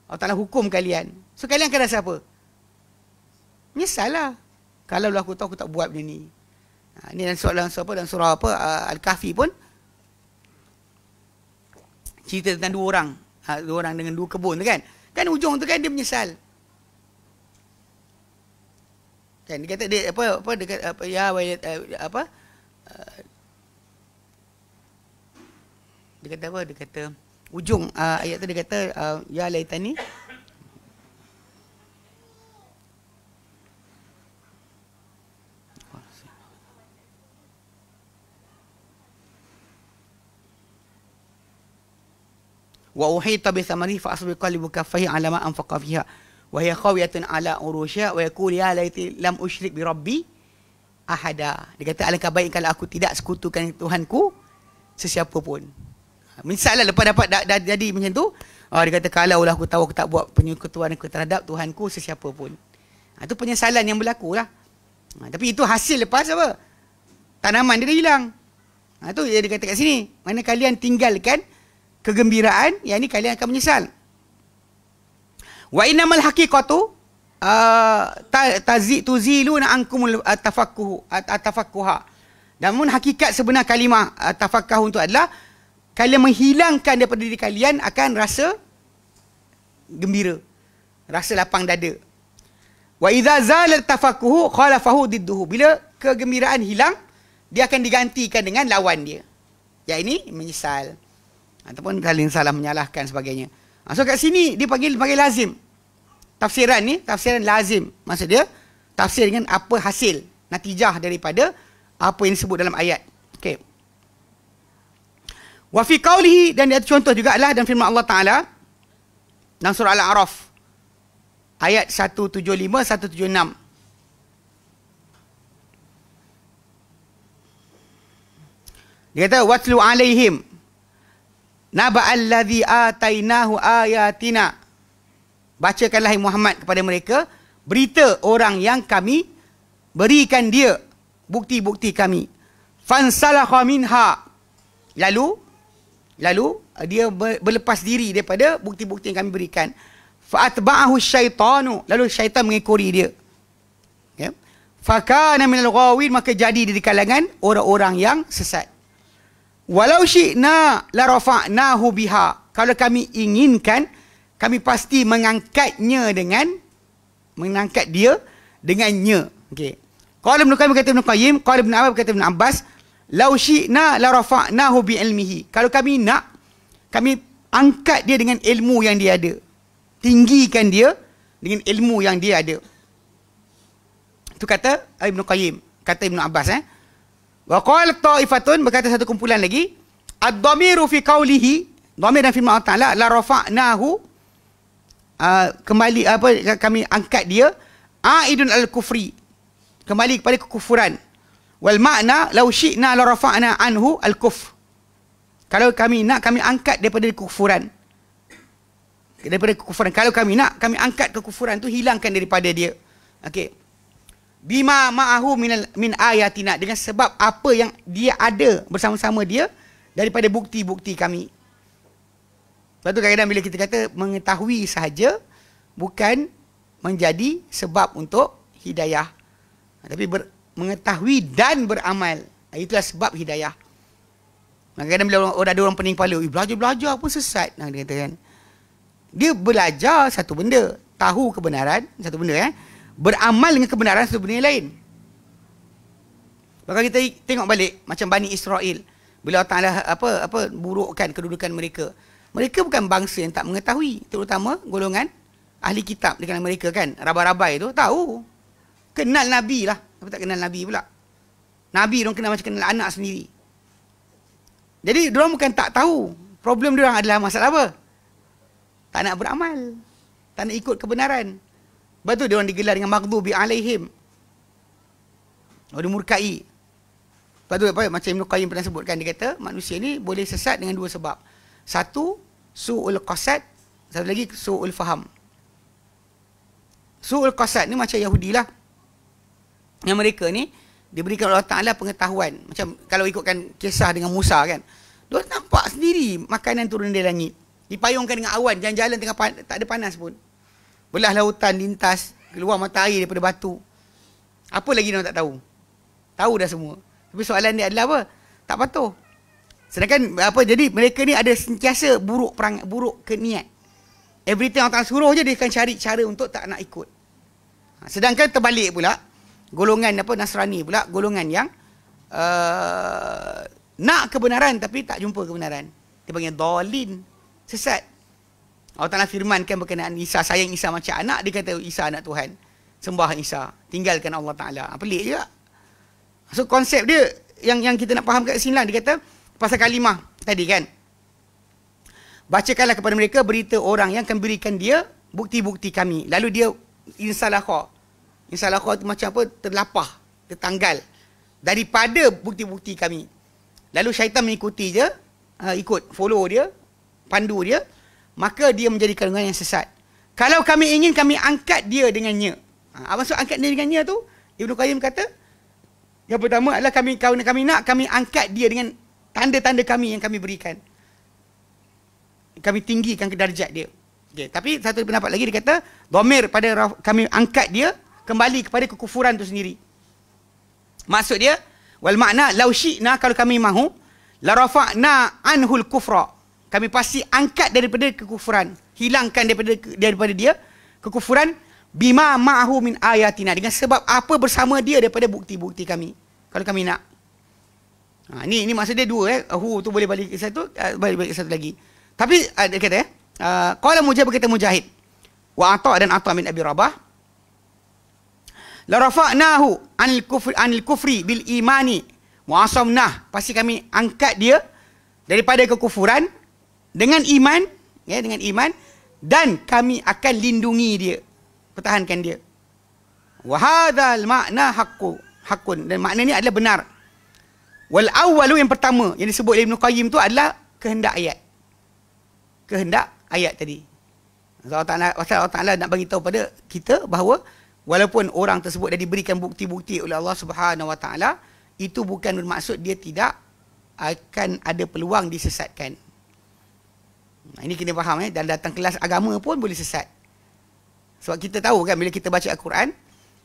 Allah Ta'ala hukum kalian, so kalian akan rasa apa? Menyesallah. Kalau aku tahu aku tak buat benda ni. Ini dalam surah Al-Kahfi pun cerita tentang dua orang dengan dua kebun tu kan. Kan ujung tu kan dia menyesal. Kan dia kata dia dia kata apa? Dia kata ujung ayat tu dia kata ya laitani wa uhita bi thamari fa asbi qalbu kaffihi ala ma anfaqa fiha wa hiya khawiyatun ala urusha wa yaqul ya laiti lam usyrik bi rabbi ahada. Dia kata alangkah baik kalau aku tidak sekutukan Tuhanku sesiapa pun. Misalnya lepas dapat dah jadi macam tu, dia kata kalaulah aku tahu aku tak buat penyekutuan aku terhadap Tuhanku sesiapa pun. Itu penyesalan yang berlaku lah. Tapi itu hasil lepas apa? Tanaman dia dah hilang. Itu dia kata kat sini. Mana kalian tinggalkan kegembiraan, yang ni kalian akan menyesal. Wa innamal haqiqatu tuziluna ankumul tafakkuha. Namun hakikat sebenar kalimah tafakkuh itu adalah kalian menghilangkan daripada diri kalian akan rasa gembira, rasa lapang dada. Wa idza zala tafakkuhu khalafahu didduhu. Bila kegembiraan hilang, dia akan digantikan dengan lawan dia. Ya, ini menyesal ataupun saling salah menyalahkan sebagainya. So kat sini dia panggil lazim. Tafsiran ni tafsiran lazim. Maksud dia tafsir dengan apa hasil, natijah daripada apa yang disebut dalam ayat. Okey. Wa fi qawlihi, dan dia contoh juga adalah dalam firman Allah Taala dalam surah Al-A'raf ayat 175 176. Dia kata watlu alaihim naba'al ladzi atainahu ayatina. Bacakanlah Muhammad kepada mereka berita orang yang kami berikan dia bukti-bukti kami. Fansalakha minha. Lalu dia berlepas diri daripada bukti-bukti yang kami berikan. Fa'atba'ahu syaitanu. Lalu syaitan mengikuri dia. Okay. Fakana minal ghawin, maka jadi di kalangan orang-orang yang sesat. Walau syi'na la rafa'nahu biha. Kalau kami inginkan, kami pasti mengangkat dia dengannya. Okey. Qala Ibn Qayyim kata Ibn Qayyim, qala Ibn Abbas kata Ibn Abbas, lau syi'na la rafa'nahu bi ilmihi. Kalau kami nak, kami angkat dia dengan ilmu yang dia ada. Tinggikan dia dengan ilmu yang dia ada. Itu kata Ibn Qayyim, kata Ibn Abbas. Wa qala ta'ifatun, berkata satu kumpulan lagi, ad-dhamiru fi qawlihi, dhamir dan firman Allah Ta'ala, la rafa'nahu, kembali kami angkat dia, aidun al-kufri, kembali kepada kekufuran. Wal makna law syi'na la rafa'na anhu al-kufr. Kalau kami nak, kami angkat daripada kekufuran. Kalau kami nak, kami angkat kekufuran tu, hilangkan daripada dia. Okey. Bima ma'ahu min ayatina, dengan sebab apa yang dia ada bersama-sama dia daripada bukti-bukti kami. Sebab tu kadang-kadang bila kita kata mengetahui sahaja bukan menjadi sebab untuk hidayah. Tapi mengetahui dan beramal, itulah sebab hidayah. Kadang-kadang bila ada orang pening kepala, belajar-belajar pun sesat. Dia kata kan, dia belajar satu benda, tahu kebenaran satu benda, beramal dengan kebenaran satu benda yang lain. Bahkan kita tengok balik macam Bani Israel, bila Allah Ta'ala burukkan kedudukan mereka. Mereka bukan bangsa yang tak mengetahui, terutama golongan ahli kitab di kalangan mereka kan, rabai-rabai tu tahu. Kenal Nabi lah, tapi tak kenal Nabi pula. Nabi diorang kenal macam kenal anak sendiri. Jadi diorang bukan tak tahu, problem diorang adalah masalah apa? Tak nak beramal, tak nak ikut kebenaran. Sebab tu diorang digelar dengan maghdubi alaihim, dimurkai. Sebab tu macam Ibn Qayyim pernah sebutkan, dia kata manusia ni boleh sesat dengan dua sebab. Satu, su'ul qasad. Satu lagi, su'ul faham. Su'ul qasad ni macam Yahudi lah. Yang mereka ni diberikan oleh Allah Ta'ala pengetahuan. Macam kalau ikutkan kisah dengan Musa kan, dia nampak sendiri makanan turun dari langit, dipayungkan dengan awan, jalan-jalan tengah tak ada panas pun, belah lautan, lintas, keluar matahari daripada batu. Apa lagi dia tak tahu? Tahu dah semua. Tapi soalan dia adalah apa? Tak patuh. Sedangkan jadi mereka ni ada sentiasa buruk keniat. Everything Allah Ta'ala suruh je, dia akan cari cara untuk tak nak ikut. Sedangkan terbalik pula, golongan Nasrani pula, golongan yang nak kebenaran tapi tak jumpa kebenaran. Dia panggil dhalin, sesat. Allah Ta'ala firmankan berkenaan Isa, sayang Isa macam anak, dia kata Isa anak Tuhan, sembah Isa, tinggalkan Allah Ta'ala. Pelik juga. So konsep dia yang kita nak faham kat sini lah, dia kata pasal kalimah tadi kan, bacakanlah kepada mereka berita orang yang akan berikan dia bukti-bukti kami. Lalu dia insalakha itu macam apa, terlapah, tertanggal daripada bukti-bukti kami. Lalu syaitan mengikuti dia, follow dia, pandu dia, maka dia menjadi golongan yang sesat. Kalau kami ingin, kami angkat dia dengannya. Apa maksud angkat dia dengannya tu? Ibn Qayyim kata, yang pertama adalah kami nak, kami angkat dia dengan tanda-tanda kami yang kami berikan. Kami tinggikan ke darjat dia. Okay, tapi satu pendapat lagi dia kata dhamir pada kami angkat dia kembali kepada kekufuran tu sendiri. Maksud dia wal makna law syi'na, kalau kami mahu la rafa'na anhul kufra, kami pasti angkat daripada kekufuran, hilangkan daripada dia kekufuran, bima ma'ahu min ayatina, dengan sebab apa bersama dia daripada bukti-bukti kami, kalau kami nak. Ni maksud dia dua tu boleh balik ke satu, balik ke satu lagi. Tapi dia kata qala Mujahid, berkata Mujahid wa Atha dan Atha bin Abi Rabah, la rafa'nahu anil kufri bil imani wa asamnah, pasti kami angkat dia daripada kekufuran dengan iman, dengan iman, dan kami akan lindungi dia, pertahankan dia. Wa hadzal makna haqqun, dan makna ni adalah benar. Wal awwalu, yang pertama yang disebut oleh Ibn Qayyim tu adalah kehendak ayat. Kehendak ayat tadi. Allah Ta'ala nak bagi tahu pada kita bahawa walaupun orang tersebut dah diberikan bukti-bukti oleh Allah Subhanahu Wa Ta'ala, itu bukan bermaksud dia tidak akan ada peluang disesatkan. Ini kena faham, dan datang kelas agama pun boleh sesat. Sebab kita tahu kan, bila kita baca Al-Quran,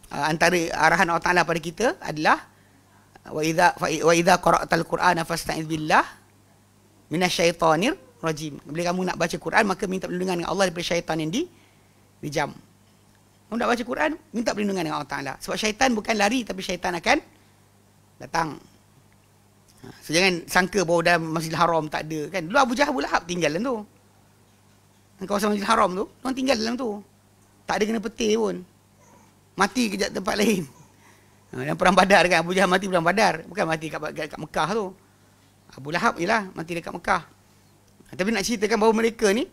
antara arahan Allah Ta'ala pada kita adalah wa idza qara'tal Qur'ana fasta'iz billah minasyaitonir rajim. Bila kamu nak baca Quran, maka minta perlindungan dengan Allah daripada syaitan yang dijam. Kamu nak baca Quran, minta perlindungan dengan Allah Ta'ala. Sebab syaitan bukan lari, tapi syaitan akan datang. So jangan sangka bahawa dalam Masjidil Haram tak ada kan. Dulu Abu Jahal, Abu Lahab tinggal dalam tu. Kawasan Masjidil Haram tu, orang tinggal dalam tu. Tak ada kena petir pun. Mati kejap tempat lain. Dalam perang Badar kan, Abu Jahal mati perang Badar, bukan mati kat Mekah tu. Abu Lahab ialah mati dekat Mekah. Tapi nak ceritakan bahawa mereka ni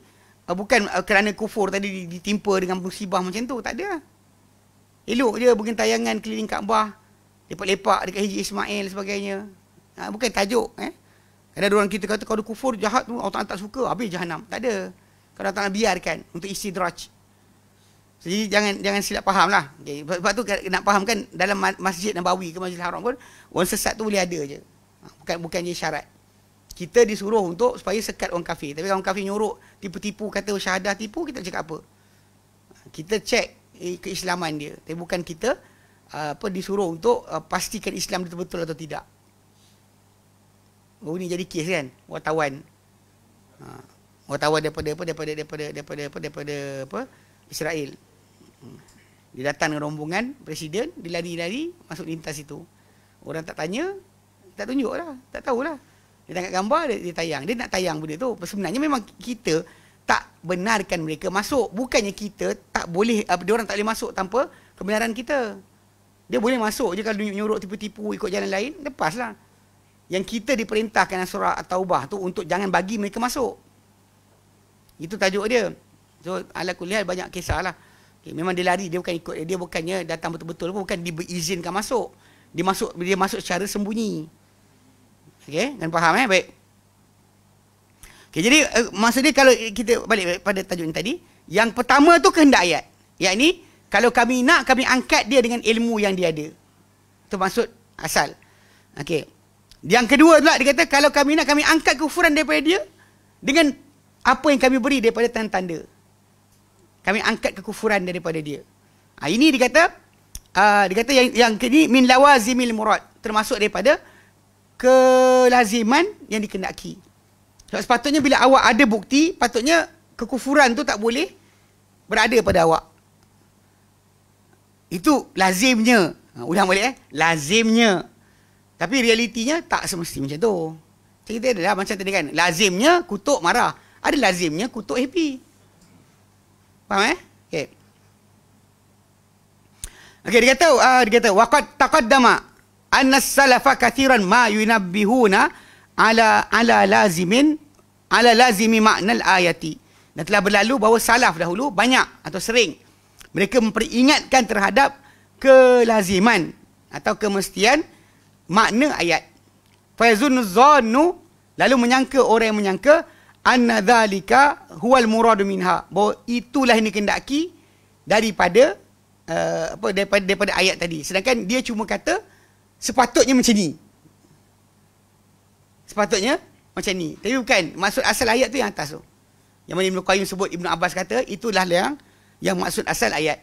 bukan kerana kufur tadi ditimpa dengan musibah macam tu, tak ada. Elok je bikin tayangan keliling Kaabah, lepak-lepak dekat Haji Ismail dan sebagainya. Bukan tajuk. Ada orang kita kata kalau kufur jahat tu Allah tak suka, habis jahanam. Tak ada. Kalau Allah biarkan untuk istidraj. Jadi jangan silap faham lah. Okay. Sebab tu nak faham kan, dalam Masjid Nabawi ke Masjidil Haram pun, orang sesat tu boleh ada je. Bukan je syarat. Kita disuruh untuk supaya sekat orang kafir. Tapi kalau orang kafir nyuruh tipu-tipu, kata syahadah tipu, kita cakap apa? Kita cek keislaman dia. Tapi bukan kita disuruh untuk pastikan Islam dia betul atau tidak. Oh, ni jadi kes kan, wartawan. Wartawan daripada Israel. Dia datang dengan rombongan presiden, dia lari-lari masuk lintas itu. Orang tak tanya, tak tunjuk lah, tak tahulah. Dia tengok gambar, dia tayang. Dia nak tayang benda tu. Sebenarnya memang kita tak benarkan mereka masuk. Bukannya kita tak boleh, dia orang tak boleh masuk tanpa kebenaran kita. Dia boleh masuk je kalau nyuruh tipu-tipu ikut jalan lain, lepaslah. Yang kita diperintahkan dalam surah At-Taubah tu untuk jangan bagi mereka masuk. Itu tajuk dia. So ala kulli hal banyak kisah lah. Okay, memang dia lari, dia bukan ikut, dia bukannya datang betul-betul, bukan diizinkan masuk. Dia masuk secara sembunyi. Okey, kan faham baik. Okey, jadi maksud dia kalau kita balik pada tajuk ini tadi, yang pertama tu kehendak ayat. Yakni kalau kami nak, kami angkat dia dengan ilmu yang dia ada. Itu maksud asal. Okey. Yang kedua pula dia kata kalau kami nak, kami angkat kekufuran daripada dia dengan apa yang kami beri daripada tanda-tanda. Kami angkat kekufuran daripada dia. Ini dia kata yang ini min lawazimil murad, termasuk daripada kelaziman yang dikendaki. Sebab sepatutnya bila awak ada bukti, patutnya kekufuran tu tak boleh berada pada awak. Itu lazimnya. Ulang balik lazimnya. Tapi realitinya tak semesti macam tu. Kita adalah macam tadi kan, lazimnya kutuk marah, ada lazimnya kutuk happy. Faham okey. Okey, dia kata waqad taqaddama anna as-salafa kathiran ma yunabbihuna ala lazimi makna al-ayati. Dan telah berlalu bahawa salaf dahulu banyak atau sering mereka memperingatkan terhadap kelaziman atau kemestian makna ayat. Fa yazunnu zannu, lalu menyangka orang yang menyangka anna dzalika huwal muradu minha, bahawa itulah yang dikehendaki daripada daripada ayat tadi. Sedangkan dia cuma kata sepatutnya macam ni. Sepatutnya macam ni. Tapi bukan maksud asal ayat tu yang atas tu. Yang mana Ibn Qayyim sebut, Ibn Abbas kata, itulah yang maksud asal ayat.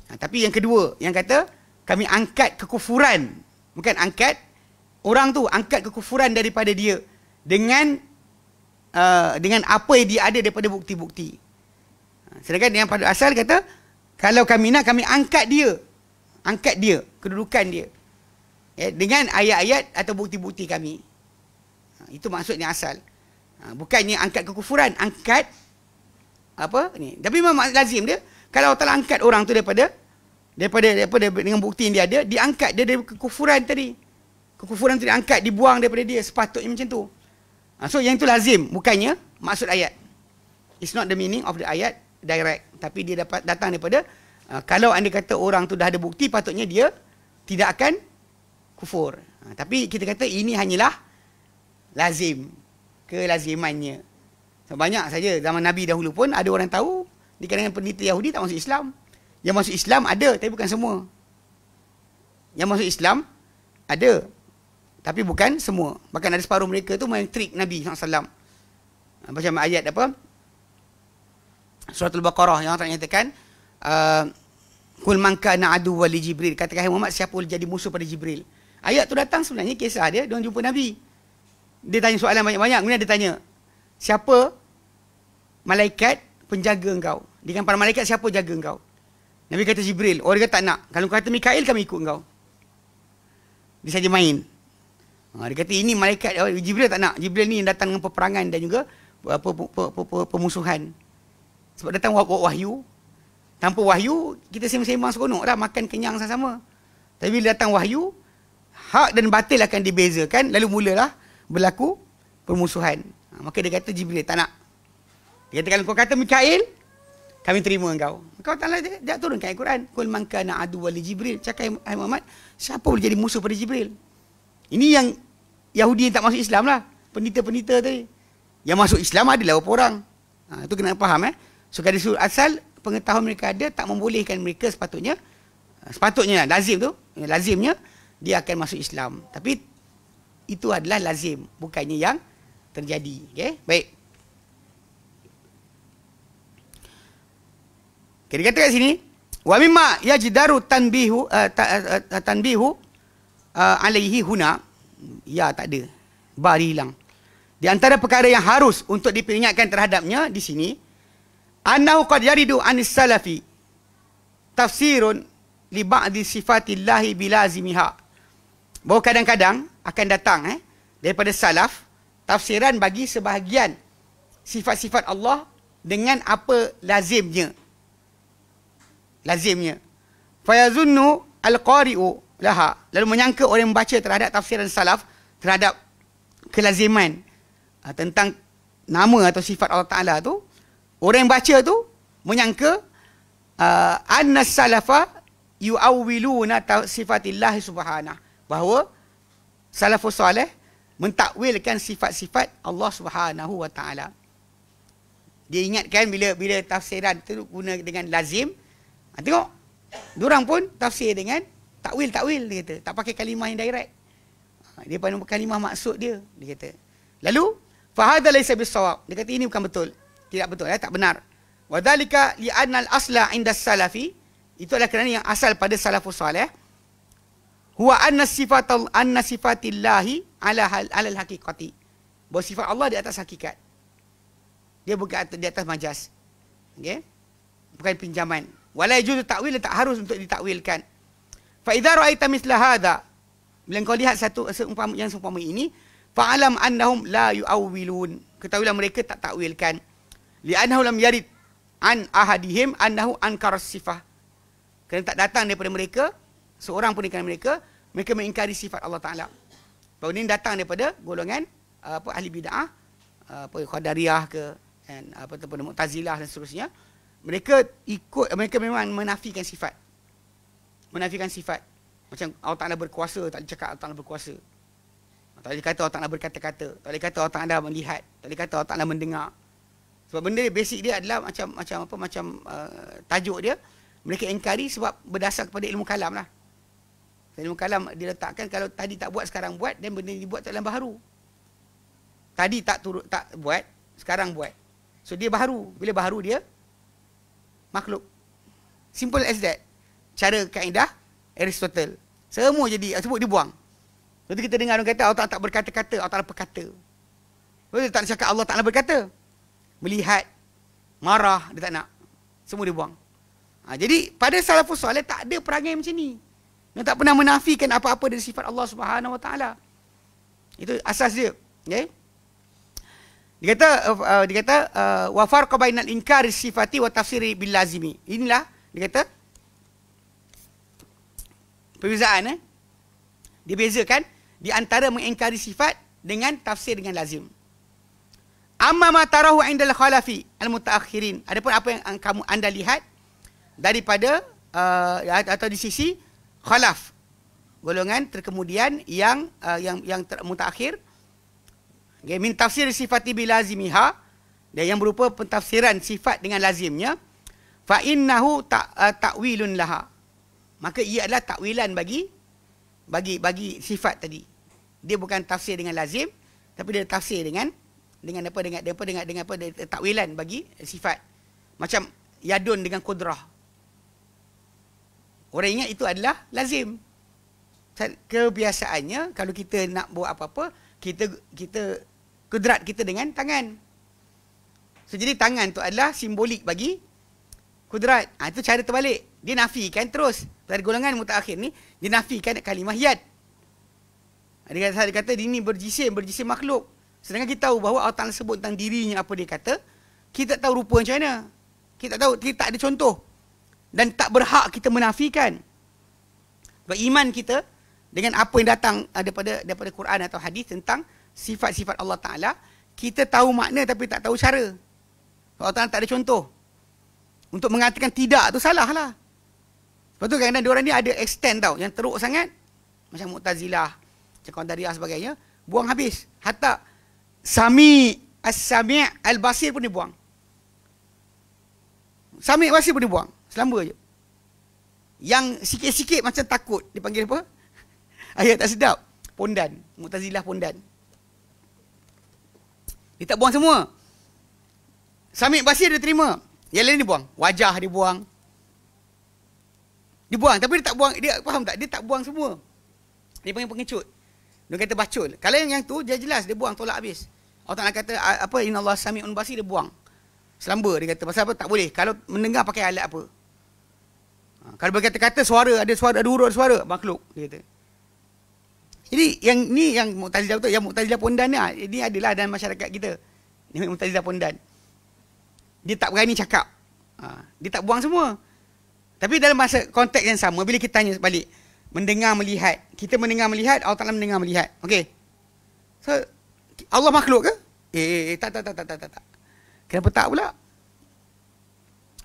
Tapi yang kedua, yang kata, kami angkat kekufuran. Bukan angkat, orang tu angkat kekufuran daripada dia. Dengan apa yang dia ada daripada bukti-bukti. Sedangkan yang pada asal kata, kalau kami nak, kami angkat dia. Angkat dia, kedudukan dia. Ya, dengan ayat-ayat atau bukti-bukti kami. Itu maksudnya asal. Bukannya angkat kekufuran, angkat apa ni. Tapi memang lazim dia, kalau Allah Ta'ala angkat orang tu daripada dengan bukti yang dia ada, diangkat dia dari kekufuran tadi. Kekufuran tu diangkat, dibuang daripada dia, sepatutnya macam tu. So yang itu lazim, bukannya maksud ayat. It's not the meaning of the ayat direct, tapi dia dapat datang daripada kalau anda kata orang tu dah ada bukti, patutnya dia tidak akan kufur. Tapi kita kata ini hanyalah lazim, kelazimannya. So, banyak saja zaman Nabi dahulu pun ada orang tahu di kalangan peneliti Yahudi tak masuk Islam. Yang masuk Islam ada, tapi bukan semua. Yang masuk Islam ada, tapi bukan semua. Bahkan ada separuh mereka tu main trik Nabi SAW. Macam ayat apa? Surah Al-Baqarah yang Allah nyatakan, Qul man kana aduwwan li Jibril. Katakan, hai Muhammad, siapa boleh jadi musuh pada Jibril. Ayat tu datang sebenarnya kisah dia, dia jumpa Nabi. Dia tanya soalan banyak-banyak, kemudian dia tanya, siapa malaikat penjaga engkau? Dengan para malaikat, siapa jaga engkau? Nabi kata Jibril. Orang kata tak nak. Kalau kau kata Mikail, kami ikut engkau. Dia saja main. Dia kata ini malaikat. Jibril tak nak. Jibril ni datang dengan peperangan dan juga pemusuhan. Sebab datang wahyu. Tanpa wahyu, kita sembang-sembang seronok lah, makan kenyang sama-sama. Tapi bila datang wahyu, hak dan batil akan dibezakan, lalu mulalah berlaku permusuhan. Maka dia kata Jibril tak nak. Dia kata kalau kau kata Mikail, kami terima engkau. Kau taklah dia turunkan Al-Quran. Qul man kana aduwwan li Jibril. Cakap, hai Muhammad, siapa boleh jadi musuh pada Jibril? Ini yang Yahudi yang tak masuk Islam lah. Penita-penita tadi. Yang masuk Islam adalah berapa orang. Itu kena faham. So dari sudut asal, pengetahuan mereka ada, tak membolehkan mereka sepatutnya lazim tu, lazimnya dia akan masuk Islam. Tapi itu adalah lazim, bukannya yang terjadi. Okay? Baik. Okay, dia kata kat sini, wa mimma yajdaru tanbihu alaihi huna, ya tak ada, bari hilang. Di antara perkara yang harus untuk diperingatkan terhadapnya di sini, annahu qad yaridu anis salafi tafsirun li ba'di sifatillahi bilazimiha. Bahawa kadang-kadang akan datang daripada salaf tafsiran bagi sebahagian sifat-sifat Allah dengan apa lazimnya. Fayazunnu al-qari'u laha. Lalu menyangka orang yang membaca terhadap tafsiran salaf terhadap kelaziman tentang nama atau sifat Allah Ta'ala tu, orang yang baca tu menyangka anna salafa yu'awwiluna sifatillahi subhanah, bahawa salafus salih mentakwilkan sifat-sifat Allah Subhanahu wa taala. Dia ingatkan bila tafsiran tu guna dengan lazim, tengok diorang pun tafsir dengan takwil dia kata, tak pakai kalimah yang direct. Dia pandang kalimah maksud dia kata. Lalu fa hadza laysa bis-shawab. Dia kata ini bukan betul. Tidak betul, tak benar. Wa dzalika li anna al-asla 'inda salafi, itu adalah kerana yang asal pada salafus salih, huwa anna sifatillahi ala al-haqiqati, bahawa sifat Allah di atas hakikat. Dia bukan di atas majas. Okey? Bukan pinjaman. Wala yajuzu ta'wil, tak harus untuk ditakwilkan. Fa idza ra'aita mithla hadha, bila kau lihat yang seumpama ini, fa'alam annahum la yu'awwilun, ketahuilah mereka tak takwilkan. Li'annahu lam yarid an ahadihim annahu ankara sifah, kerana tak datang daripada mereka seorang pun daripada mereka mengingkari sifat Allah Ta'ala. Bahawa ini datang daripada golongan ahli bid'ah, Qadariyah ke, dan daripada Mu'tazilah dan seterusnya. Mereka memang menafikan sifat. Macam Allah Ta'ala berkuasa, tak boleh cakap Allah Ta'ala berkuasa. Tak boleh kata Allah Ta'ala berkata-kata, tak boleh kata Allah Ta'ala melihat, tak boleh kata Allah Ta'ala mendengar. Sebab benda basic dia adalah macam tajuk dia, mereka ingkari sebab berdasar kepada ilmu kalam lah. Ilmu kalam dia letakkan kalau tadi tak buat, sekarang buat, dan benda dibuat dalam baharu. Tadi tak buat, sekarang buat. So dia baharu. Bila baharu dia makhluk. Simple as that. Cara kaedah Aristotle. Semua jadi sebut dibuang. Lepas tu kita dengar orang kata Allah tak berkata-kata, Allah tak berkata. Lepas tu tak nak cakap Allah tak nak berkata. Melihat, marah, dia tak nak. Semua dibuang. Jadi pada salafus soleh tak ada perangai macam ni. Dia tak pernah menafikan apa-apa dari sifat Allah Subhanahu Wa Taala. Itu asas dia. Okay? Dia kata wa farqa bainal inkari sifati wa tafsiri bil lazimi. Inilah dia kata perbezaan dia bezakan di antara mengingkari sifat dengan tafsir dengan lazim. Amma ma tarahu indal khalafi al mutaakhirin. Adapun apa yang anda lihat daripada atau di sisi khalaf, golongan terkemudian yang mutaakhir, min tafsir sifati bil lazimiha, dan yang berupa pentafsiran sifat dengan lazimnya, fa innahu ta'wilun laha. Maka ia adalah takwilan bagi sifat tadi. Dia bukan tafsir dengan lazim, tapi dia tafsir dengan takwilan bagi sifat. Macam yadun dengan kudrah. Orang ingat itu adalah lazim. Kebiasaannya kalau kita nak buat apa-apa, kita kudrat kita dengan tangan. So, jadi tangan tu adalah simbolik bagi kudrat. Itu cara terbalik. Dia nafikan terus. Dari golongan mutaakhir ni, dia nafikan kalimah yad. Dia kata ini berjisim makhluk. Sedangkan kita tahu bahawa Allah Ta'ala sebut tentang dirinya apa dia kata, kita tak tahu rupa macam mana. Kita tahu, kita tak ada contoh. Dan tak berhak kita menafikan. Sebab iman kita dengan apa yang datang daripada Quran atau hadis tentang sifat-sifat Allah Ta'ala, kita tahu makna tapi tak tahu cara. Allah Ta'ala tak ada contoh. Untuk mengatakan tidak tu salah lah. Lepas tu kadang-kadang diorang ni ada extend tau, yang teruk sangat. Macam Mu'tazilah, macam Qadariyah sebagainya, buang habis. Hatta As-Sami' Al-Basir pun dibuang. Sami' Al-Basir pun dibuang. Selamba je. Yang sikit-sikit macam takut, dipanggil apa? Ayat tak sedap. Pondan. Mu'tazilah pondan. Dia tak buang semua. Sami' Basir dia terima. Yang lain dia buang. Wajah dia buang. Dia buang. Tapi dia tak buang. Dia faham tak? Dia tak buang semua. Dia panggil pengecut. Dia kata bacul. Kalau yang tu dia jelas. Dia buang. Tolak habis. Allah Ta'ala kata apa? Inna Allah Sami'un Basir. Dia buang. Selamba dia kata. Pasal apa? Tak boleh. Kalau mendengar pakai alat apa? Kalau berkata-kata suara. Ada huruf, ada suara. Makhluk. Dia kata. Jadi yang ni yang Mu'tazilah betul. Yang Mu'tazilah pondan ni. Ini adalah dalam masyarakat kita. Ini Mu'tazilah pondan. Dia tak berani cakap. Dia tak buang semua. Tapi dalam masa konteks yang sama, bila kita tanya balik, mendengar, melihat. Kita mendengar, melihat, Allah Ta'ala mendengar, melihat. Okey. So, Allah makhluk ke? Tak. Kenapa tak pula?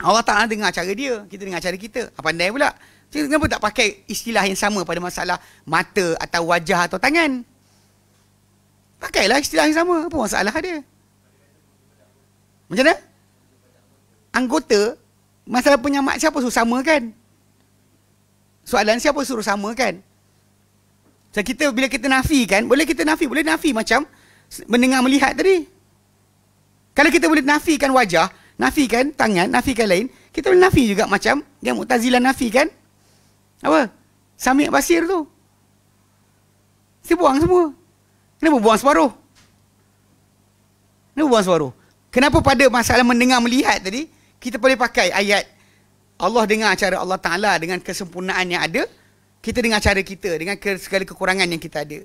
Allah Ta'ala dengar cara dia, kita dengar cara kita. Pandai pula. Jadi, kenapa tak pakai istilah yang sama pada masalah mata atau wajah atau tangan? Pakailah istilah yang sama. Apa masalah dia? Macam mana? Anggota, masalah penyamak siapa suruh samakan? Soalan siapa suruh samakan? So, bila kita nafikan, boleh nafi macam mendengar melihat tadi. Kalau kita boleh nafikan wajah, nafikan tangan, nafikan lain, kita boleh nafi juga macam yang Mu'tazilah nafikan apa? Sami' Basir tu. Dia buang semua. Kenapa buang separuh? Kenapa pada masalah mendengar melihat tadi kita boleh pakai ayat Allah dengar cara Allah Ta'ala dengan kesempurnaan yang ada, kita dengar cara kita dengan segala kekurangan yang kita ada.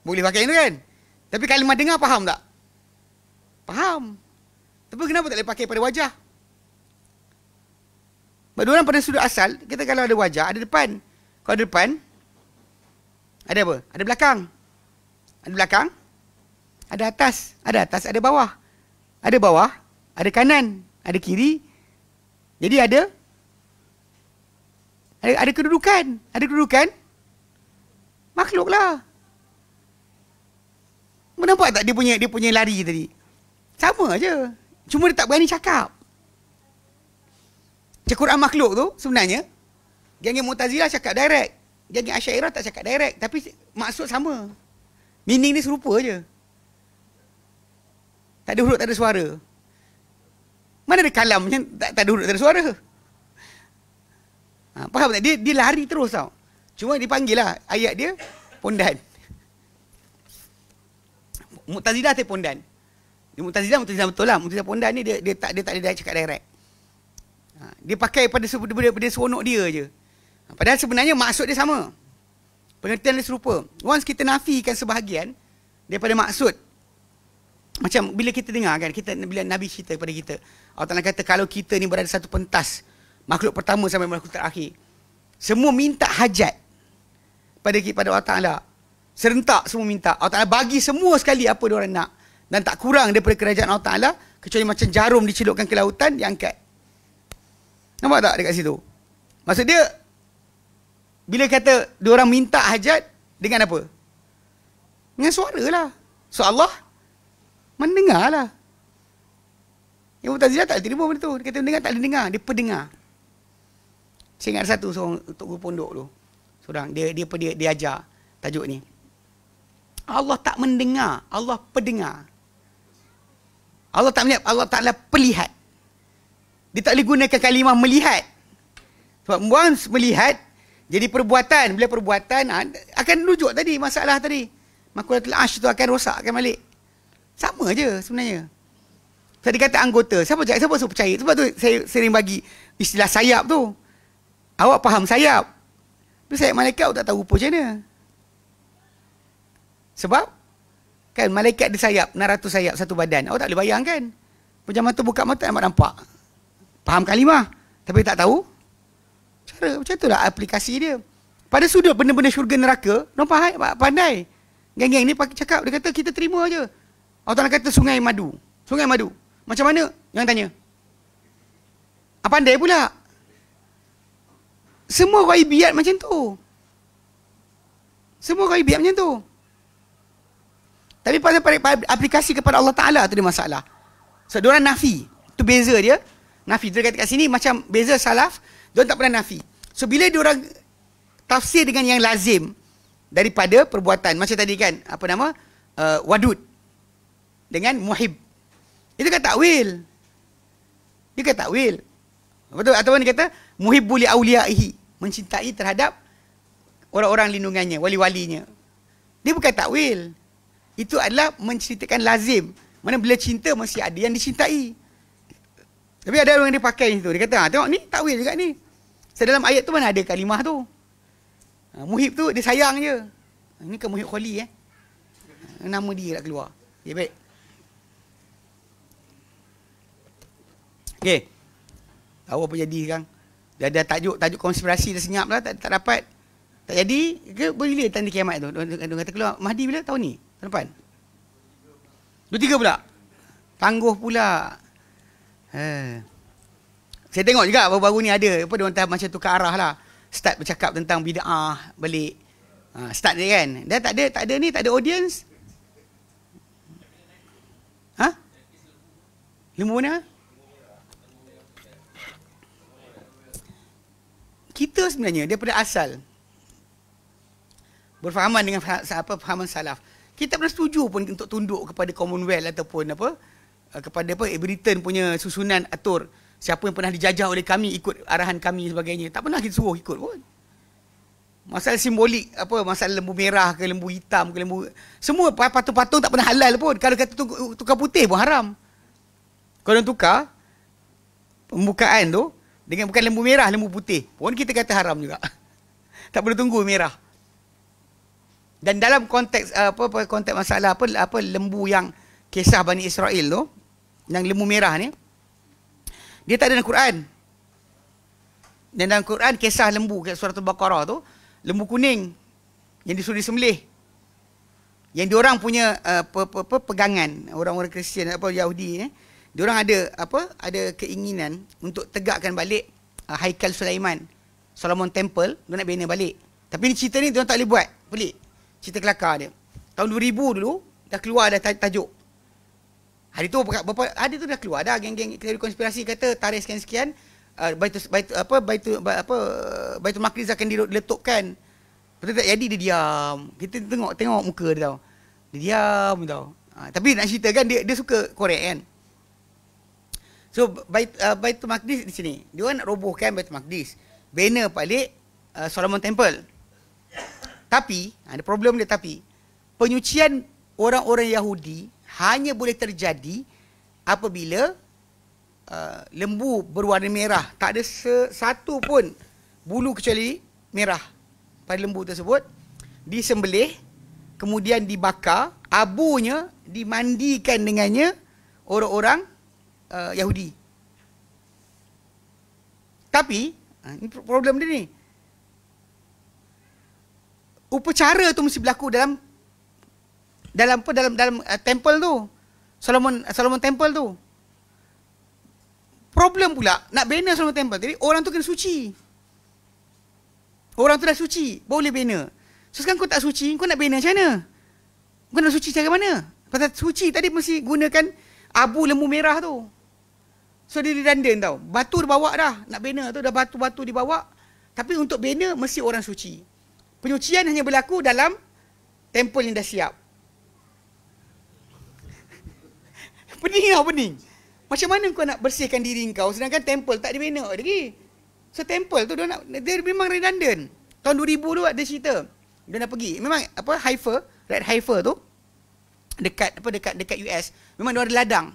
Boleh pakai itu kan? Tapi kalimah dengar faham tak? Faham. Tapi kenapa tak boleh pakai pada wajah? Sebab diorang pada sudut asal, kita kalau ada wajah, ada depan. Kalau ada depan, ada apa? Ada belakang. Ada belakang, ada atas, ada bawah. Ada bawah, ada kanan, ada kiri. Jadi ada kedudukan. Ada kedudukan makhluk lah. Nampak tak dia punya lari tadi? Sama aja. Cuma dia tak berani cakap. Quran makhluk tu sebenarnya geng Mu'tazilah cakap direct. Geng Asy'ariyah tak cakap direct, tapi maksud sama. Meaning ni serupa je. Tak ada huruf, tak ada suara. Mana ada kalam macam tak ada huruf, tak ada suara. Faham tak? Dia lari terus tau. Cuma dipanggil lah ayat dia pondan. Mu'tazilah tu pondan. Mu'tazilah betul lah. Mu'tazilah pondan ni dia tak ada cakap direct. Dia pakai pada seronok dia je. Padahal sebenarnya maksud dia sama. Pengertian dia serupa. Once kita nafikan sebahagian daripada maksud, macam bila kita dengar kan, bila Nabi cerita kepada kita, Allah Ta'ala kata kalau kita ni berada satu pentas, makhluk pertama sampai makhluk terakhir, semua minta hajat pada Allah Ta'ala, serentak semua minta, Allah Ta'ala bagi semua sekali apa diorang nak, dan tak kurang daripada kerajaan Allah Ta'ala, kecuali macam jarum dicelupkan ke lautan, diangkat. Nampak tak dekat situ? Maksud dia, bila kata diorang minta hajat, dengan apa? Dengan suara lah. So Allah mendengar lah. Yang Mu'tazilah tak terima benda tu. Dia kata mendengar, tak ada dengar. Dia pendengar. Saya ingat satu seorang untuk guru pondok tu. Seorang, dia ajar tajuk ni. Allah tak mendengar, Allah pendengar. Allah tak melihat, Allah Ta'ala pelihat. Dia tak boleh gunakan kalimah melihat. Sebab once melihat, jadi perbuatan. Bila perbuatan, akan rujuk tadi, masalah tadi. Makulatul Arsh tu akan rosakkan balik. Sama je sebenarnya. Saya dikata anggota. Siapa suruh percaya? Sebab tu saya sering bagi istilah sayap tu. Awak faham sayap. Tapi sayap malaikat awak tak tahu rupa macam mana. Sebab kan malaikat ada sayap, 600 sayap satu badan. Awak tak boleh bayangkan. Macam mata buka mata nampak. Faham kalimah. Tapi tak tahu cara. Macam itulah aplikasi dia. Pada sudut benda-benda syurga neraka, nampak pandai. Geng-geng ni cakap, dia kata kita terima je. Allah Ta'ala kata sungai madu. Sungai madu. Macam mana? Jangan tanya. Pandai pula. Semua ghaibiyat macam tu. Semua ghaibiyat macam tu. Tapi pada aplikasi kepada Allah Ta'ala tu dia masalah. So, diorang nafi. Tu beza dia. Nafi. Dia kata kat sini macam beza salaf. Diorang tak pernah nafi. So, bila diorang tafsir dengan yang lazim daripada perbuatan. Macam tadi kan, apa nama? Wadud. Dengan muhib. Itu kan takwil. Dia kata takwil. Betul? Atau dia kata muhibbu li awliyaihi. Mencintai terhadap orang-orang lindungannya, wali-walinya. Dia bukan takwil. Itu adalah menceritakan lazim. Mana bila cinta mesti ada yang dicintai. Tapi ada orang yang dia pakai itu. Dia kata, tengok ni takwil juga ni. Dalam ayat tu mana ada kalimah tu. Muhib tu dia sayang je. Ini kan muhib kholi nama dia nak keluar. Okay, baik. Okay. Tahu apa jadi sekarang. Dah ada tajuk konspirasi dah senyap lah. Tak dapat. Tak jadi. Ke bila tanda kiamat tu? Dia kata keluar. Mahdi bila? Tahun ni? Tahun depan? 23 pula? Tangguh pula. Saya tengok juga baru-baru ni ada. Apa dia orang macam tukar arah lah. Start bercakap tentang bid'ah balik. Start dia kan. Dah tak ada ni, tak ada audience. Lembu mana? Kita sebenarnya daripada asal berfahaman dengan fahaman salaf. Kita pernah setuju pun untuk tunduk kepada Commonwealth ataupun kepada Britain punya susunan atur. Siapa yang pernah dijajah oleh kami ikut arahan kami sebagainya. Tak pernah kita suruh ikut pun. Masalah simbolik, masalah lembu merah ke lembu hitam ke lembu, semua patung-patung tak pernah halal pun. Kalau kata tukar putih pun haram. Kalau tukar pembukaan tu dengan bukan lembu merah, lembu putih pun kita kata haram juga. Tak perlu tunggu merah. Dan dalam konteks konteks masalah lembu yang kisah Bani Israel tu, yang lembu merah ni, dia tak ada dalam Quran. Dan dalam Quran kisah lembu kat surah Al-Baqarah tu, lembu kuning yang disuruh disembelih. Yang diorang punya pegangan, orang-orang Kristian Yahudi ni, diorang ada keinginan untuk tegakkan balik Haikal Sulaiman, Solomon Temple, dia nak bina balik. Tapi ni cerita ni diorang tak boleh buat. Pelik. Cerita kelakar dia. Tahun 2000 dulu dah keluar dah tajuk. Hari tu berapa hari tu dah keluar dah geng-geng teori konspirasi kata tarikh sekian-sekian Baitul Maqdis akan diletupkan. Betul tak? Jadi dia diam. Kita tengok muka dia tau. Dia diam tau. Tapi nak cerita kan dia suka korek kan. So Baitul Maqdis di sini. Dia nak robohkan Baitul Maqdis. Bina balik Solomon Temple. Tapi ada problem dia, tapi penyucian orang-orang Yahudi hanya boleh terjadi apabila lembu berwarna merah, tak ada satu pun bulu kecuali merah pada lembu tersebut, disembelih, kemudian dibakar, abunya dimandikan dengannya orang-orang Yahudi. Tapi ini problem dia ni, upacara tu mesti berlaku dalam temple tu, Solomon Temple tu. Problem pula nak bina Solomon Temple tadi, orang tu kena suci. Orang tu dah suci, boleh bina. So sekarang kau tak suci, kau nak bina macam mana? Kau nak suci cara mana? Pasal suci tadi mesti gunakan abu lembu merah tu. So dia redundant tau. Batu dia bawa dah, nak bina tu dah batu-batu dibawa. Tapi untuk bina mesti orang suci. Penyucian hanya berlaku dalam temple yang dah siap. Pening tau, pening. Macam mana kau nak bersihkan diri kau sedangkan temple tak dibina lagi. So temple tu dia memang redundant. Tahun 2000 tu ada cerita. Dia nak pergi. Memang apa Haifa, Red Haifa tu dekat US. Memang dia ada ladang.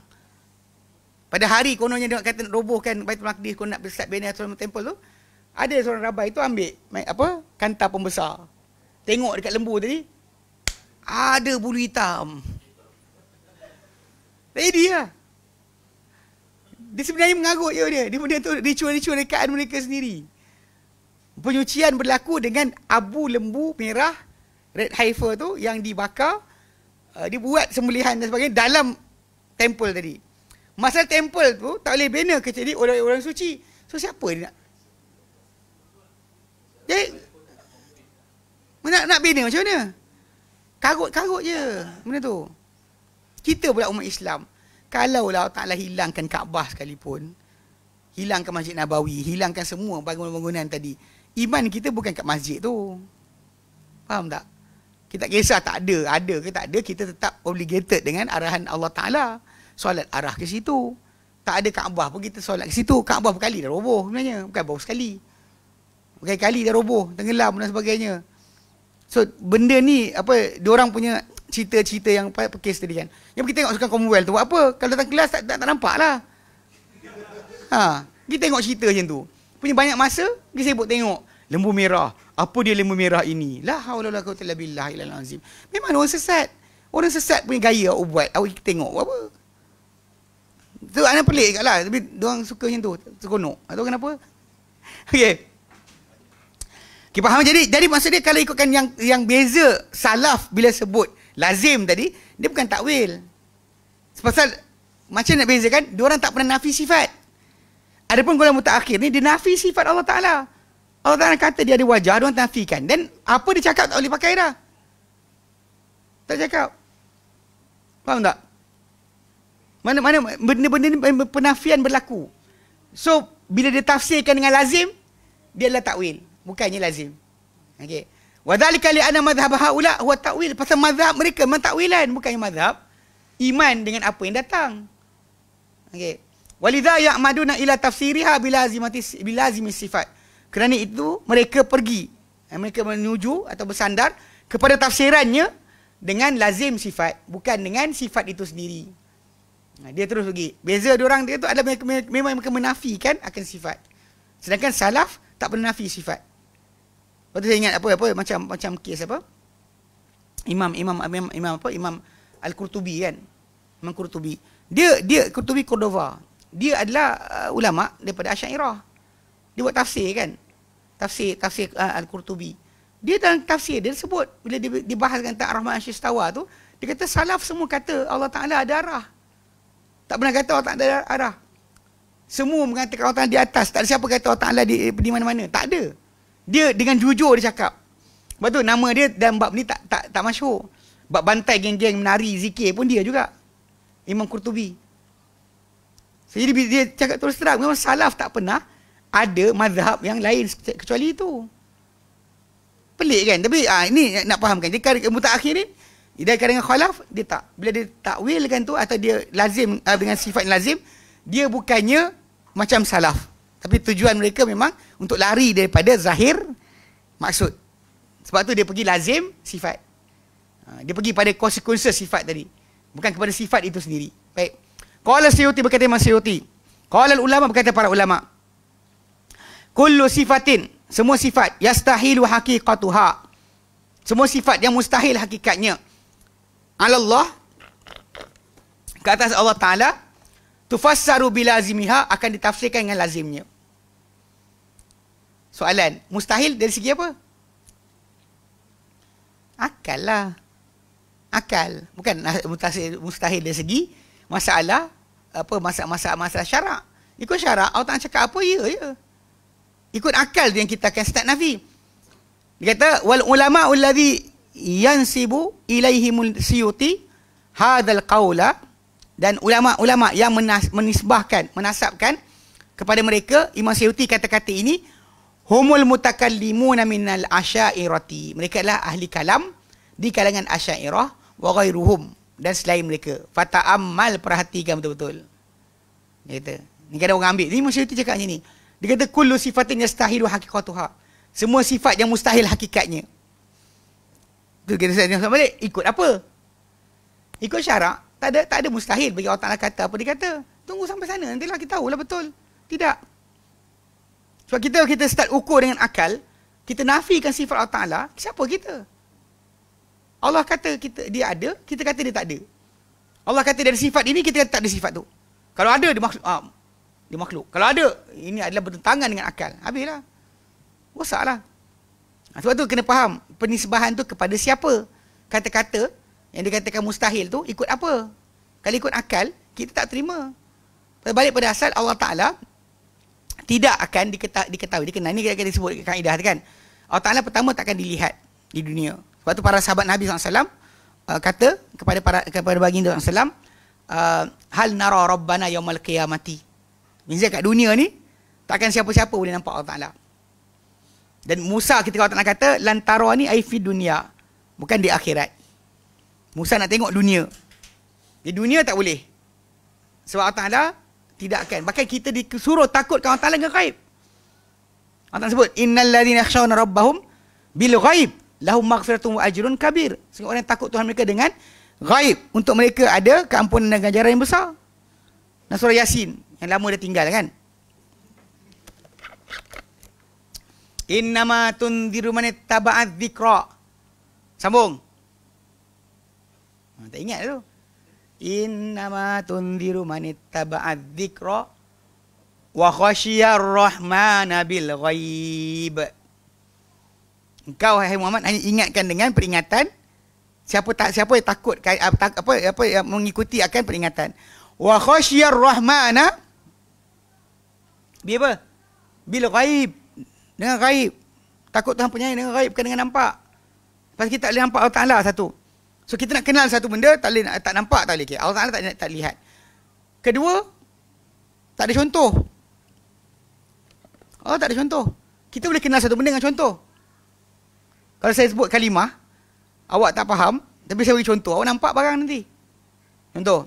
Pada hari kononnya dia kata nak robohkan Baitul Maqdis, kau nak start bina Solomon Temple tu, ada seorang rabai tu ambil kanta pembesar. Tengok dekat lembu tadi ada bulu hitam. Jadi lah. Dia sebenarnya mengarut je dia. Dia tu ritual-ritual rekaan mereka sendiri. Penyucian berlaku dengan abu lembu merah Red Heifer tu yang dibakar, dibuat sembelihan dan sebagainya dalam temple tadi. Masalah temple tu tak boleh bina kecuali orang-orang suci. So siapa dia nak? Jadi nak bina macam mana? Karut-karut je benda tu. Kita pula umat Islam, kalaulah Allah Ta'ala hilangkan Kaabah sekalipun, hilangkan Masjid Nabawi, hilangkan semua bangunan-bangunan tadi, iman kita bukan kat masjid tu. Faham tak? Kita tak kisah tak ada ke tak ada, kita tetap obligated dengan arahan Allah Ta'ala. Solat arah ke situ. Tak ada Kaabah pun kita solat ke situ. Kaabah berkali dah roboh sebenarnya. Bukan baru sekali. Berkali-kali dah roboh, tenggelam dan sebagainya. So benda ni diorang punya cerita-cerita yang kes tadi kan. Yang kita tengok sukan Commonwealth tu buat apa? Kalau datang kelas tak nampak lah. Kita tengok cerita macam tu. Punya banyak masa, kita sibuk tengok lembu merah. Apa dia lembu merah ini? La haula wala quwwata illa billah ilal azim. Memang orang sesat. Orang sesat punya gaya awak buat. Awak kita tengok buat apa? Tu anak pelik kat lah. Tapi diorang suka macam tu. Seronok. Tak tahu kenapa. Okay. Okay, faham? Jadi maksud dia kalau ikutkan yang beza salaf bila sebut lazim tadi, dia bukan takwil. Sebab macam nak bezakan, diorang tak pernah nafi sifat. Adapun golongan mutaakhir ni, dia nafi sifat Allah Ta'ala. Allah Ta'ala kata dia ada wajah, diorang nafikan. Dan apa dia cakap tak boleh pakai dah. Tak cakap. Faham tak? Mana benda-benda ni penafian berlaku. So, bila dia tafsirkan dengan lazim, dia adalah takwil. Bukannya lazim. Okey. Wa dzalika li anna madhhab haula huwa ta'wil. Pasal mazhab mereka memang takwilan, bukannya mazhab iman dengan apa yang datang. Okey. Walidha ya'maduna ila tafsiriha bilazimi sifat. Kerana itu mereka pergi, mereka menuju atau bersandar kepada tafsirannya dengan lazim sifat, bukan dengan sifat itu sendiri. Dia terus pergi. Beza diorang dia tu adalah memang mereka menafikan akan sifat. Sedangkan salaf tak pernah nafi sifat. Lepas tu saya ingat macam kes Imam Al-Qurtubi kan. Imam Qurtubi. Dia Qurtubi Cordova. Dia adalah ulama daripada Asy'ariyah. Dia buat tafsir kan. Tafsir Al-Qurtubi. Dia dalam tafsir dia sebut bila dia dibahaskan tentang Ar-Rahman Asy-Istawa tu, dia kata salaf semua kata Allah Taala ada arah. Tak pernah kata Allah Taala ada arah. Semua mengatakan Allah Taala di atas. Tak ada siapa kata Allah Taala di mana-mana. Tak ada. Dia dengan jujur dia cakap. Sebab tu nama dia dalam bab ni tak masyhur. Bab bantai geng-geng menari zikir pun dia juga. Imam Qurtubi. Jadi dia cakap terus terang, memang salaf tak pernah ada mazhab yang lain kecuali itu. Pelik kan? Tapi ini nak fahamkan. Jadi mutaakhir ni, dari kalangan khalaf, dia tak. Bila dia takwilkan tu atau dia lazim dengan sifat lazim, dia bukannya macam salaf. Tapi tujuan mereka memang untuk lari daripada zahir maksud. Sebab tu dia pergi lazim sifat. Dia pergi pada konsekuensi sifat tadi. Bukan kepada sifat itu sendiri. Baik. Qala Suyuti, berkata Imam Suyuti. Qala ulama, berkata para ulama. Kullu sifatin, semua sifat, yastahilu haqiqatuha. Semua sifat yang mustahil hakikatnya. Allah, ke atas Allah Ta'ala, tufassaru bilazimiha, akan ditafsirkan dengan lazimnya. Soalan, mustahil dari segi apa? Akal lah. Akal. Bukan mustahil dari segi masalah, apa, masalah syarak. Ikut syarak, Allah Ta'ala cakap apa, ya. Ikut akal yang kita akan start nafi. Dia kata, wal ulama alladhi yansibu ilaihimul Suyuti hadzal qaula, dan ulama-ulama yang menisbahkan, menasabkan kepada mereka Imam Suyuti kata-kata ini, humul mutakallimuna minal asy'ariyati. Mereka adalah ahli kalam di kalangan Asy'ariyah wa ghairuhum, dan selain mereka. Fata'ammal, perhatikan betul-betul. Dia kata, ni kadang orang ambil. Ni Imam Suyuti cakapnya ni. Dia kata kullu sifatin yastahilu haqiqatuha. Semua sifat yang mustahil hakikatnya. Tu kita saya balik, ikut apa? Ikut syarak. Tak ada mustahil bagi Allah Ta'ala kata apa dia kata. Tunggu sampai sana, nantilah kita tahulah betul. Tidak. Sebab kita start ukur dengan akal, kita nafikan sifat Allah Ta'ala, siapa kita? Allah kata dia ada, kita kata dia tak ada. Allah kata dia ada sifat ini, kita kata tak ada sifat tu. Kalau ada, dia makhluk. Kalau ada, ini adalah bertentangan dengan akal. Habislah. Rosaklah. Sebab tu kena faham, penisbahan tu kepada siapa? Kata-kata yang dikatakan mustahil tu, ikut apa? Kalau ikut akal, kita tak terima. Balik pada asal, Allah Ta'ala tidak akan diketahui, dikenal. Ini kita disebut kaedah kan. Allah Ta'ala pertama tak akan dilihat di dunia. Sebab tu para sahabat Nabi SAW kata kepada baginda SAW, hal nara rabbana yaumal qiyamati. Maksudnya kat dunia ni, takkan siapa-siapa boleh nampak Allah Ta'ala. Dan Musa ketika Allah Ta'ala kata, lantara ni aifi dunia. Bukan di akhirat. Musa nak tengok dunia. Di dunia tak boleh. Sebab Allah Ta'ala tidak akan. Bahkan kita disuruh takutkan Allah Ta'ala dengan ghaib. Allah Ta'ala sebut, innal ladhina yakhshawna rabbahum bil ghaib lahum maghfiratun wa ajrun kabir. Semua orang yang takut Tuhan mereka dengan ghaib. Untuk mereka ada keampunan dan ganjaran yang besar. Dan surah Yasin yang lama dah tinggal kan. Innama tunziru man ittaba'adz dzikra. Sambung. Tak ingat tu. Innama tunziru man ittaba'adz dzikra wa khasyiyar rahmana bil ghaib. Engkau wahai Muhammad hanya ingatkan dengan peringatan. Siapa yang takut apa yang mengikuti akan peringatan. Wa khasyiyar rahmana bil ghaib. Dengan ghaib. Takut Tuhan penyayang dengan ghaib, bukan dengan nampak. Pasal kita tak boleh nampak Allah Ta'ala satu. So kita nak kenal satu benda, tak nampak tak boleh. Allah Ta'ala tak lihat. Kedua, tak ada contoh. Oh, tak ada contoh. Kita boleh kenal satu benda dengan contoh. Kalau saya sebut kalimah, awak tak faham, tapi saya bagi contoh, awak nampak barang nanti. Contoh.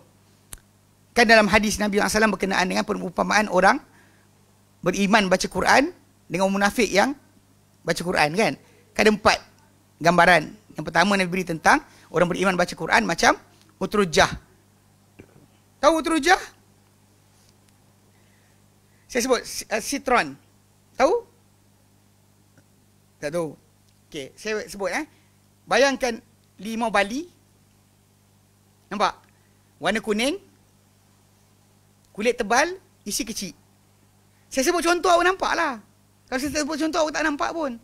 Kan dalam hadis Nabi SAW berkenaan dengan perumpamaan orang beriman baca Quran dengan munafik yang baca Quran kan. Ada 4 gambaran. Yang pertama Nabi beri tentang orang beriman baca Quran macam utrujah. Tahu utrujah? Saya sebut citron. Tahu? Tak tahu. Okey, saya sebut bayangkan limau bali. Nampak? Warna kuning. Kulit tebal, isi kecil. Saya sebut contoh awak nampak lah. Kalau saya sebut contoh awak tak nampak pun.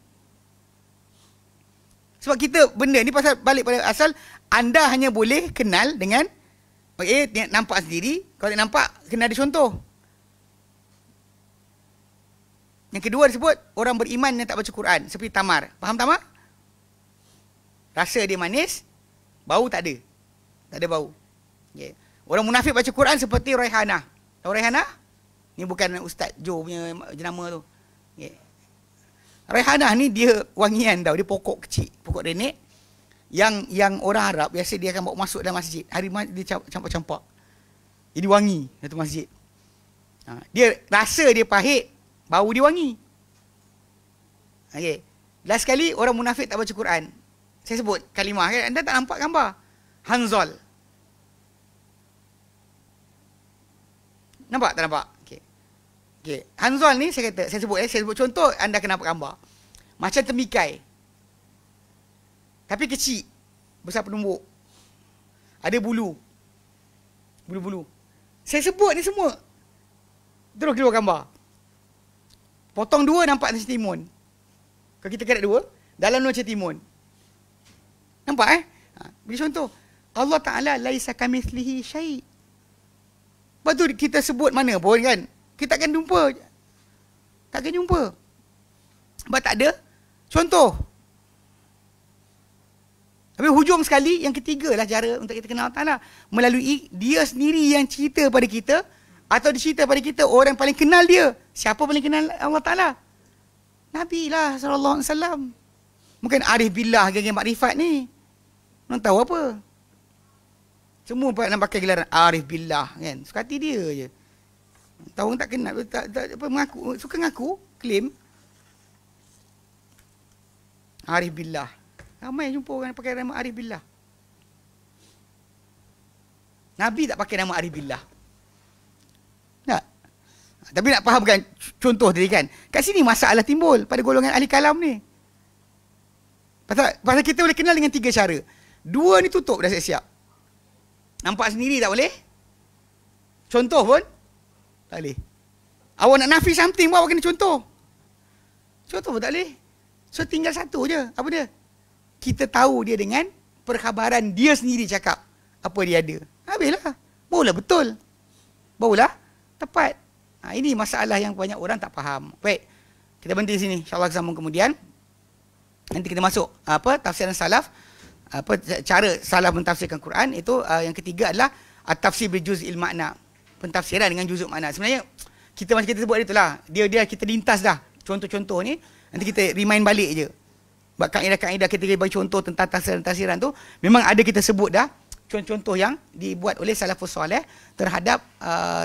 Sebab kita benda ni pasal balik pada asal anda hanya boleh kenal dengan nampak sendiri. Kalau tak nampak kena ada contoh. Yang kedua disebut orang beriman yang tak baca Quran seperti tamar. Faham tamar? Rasa dia manis, bau tak ada. Tak ada bau. Okay. Orang munafik baca Quran seperti Raihanah. Tahu Raihanah? Ni bukan Ustaz Joe punya jenama tu. Okay. Raihanah ni dia wangian tau. Dia pokok kecil, pokok renek. Yang orang Arab biasa dia akan bawa masuk dalam masjid. Hari dia campak-campak. Jadi wangi satu masjid. Dia rasa dia pahit, bau dia wangi. Okey. Last sekali orang munafik tak baca Quran. Saya sebut kalimah kan, anda tak nampak gambar. Hanzal. Nampak tak nampak? Okey. Okey, Hanzal ni saya sebut contoh, anda akan nampak gambar. Macam temikai. Tapi kecil. Besar penumbuk. Ada bulu. Bulu-bulu. Saya sebut ni semua. Terus keluar gambar. Potong dua nampak macam timun. Kalau kita kena dua, dalam macam timun. Nampak beri contoh. Allah Ta'ala laisa kamithlihi syai'. Lepas tu kita sebut mana pun kan, kita akan jumpa. Takkan jumpa. Sebab tak ada contoh. Habis hujung sekali, yang ketiga lah cara untuk kita kenal Allah Ta'ala. Melalui dia sendiri yang cerita pada kita, atau dia cerita pada kita orang paling kenal dia. Siapa paling kenal Allah Ta'ala? Nabi lah SAW. Bukan arif billah, geng-geng makrifat ni. Orang tahu apa. Semua nak pakai gelaran arif billah kan. Suka hati dia je. Tahu tak kenal, tak apa, mengaku, suka ngaku, claim. Arif billah. Ramai jumpa orang yang pakai nama arif billah. Nabi tak pakai nama arif billah. Tak. Tapi nak fahamkan contoh tadi kan. Kat sini masalah timbul pada golongan ahli kalam ni. Pasal kita boleh kenal dengan 3 cara. 2 ni tutup dah siap-siap. Nampak sendiri tak boleh. Contoh pun tak boleh. Awak nak nafi something pun awak kena contoh. Contoh pun tak boleh. So tinggal satu je. Apa dia? Kita tahu dia dengan perkhabaran dia sendiri cakap apa dia ada. Habislah. Barulah betul. Barulah tepat. Ini masalah yang banyak orang tak faham. Baik. Kita berhenti sini. InsyaAllah sambung kemudian. Nanti kita masuk tafsiran salaf. Cara salaf mentafsirkan Quran. Itu yang ketiga adalah tafsir berjuz'il makna. Pentafsiran dengan juzuk makna. Sebenarnya kita macam kita sebut itulah. Dia kita lintas dah contoh-contoh ni. Nanti kita remind balik je. Sebab kaedah-kaedah kita bagi contoh tentang tafsiran tu, memang ada kita sebut dah contoh-contoh yang dibuat oleh salafus soleh terhadap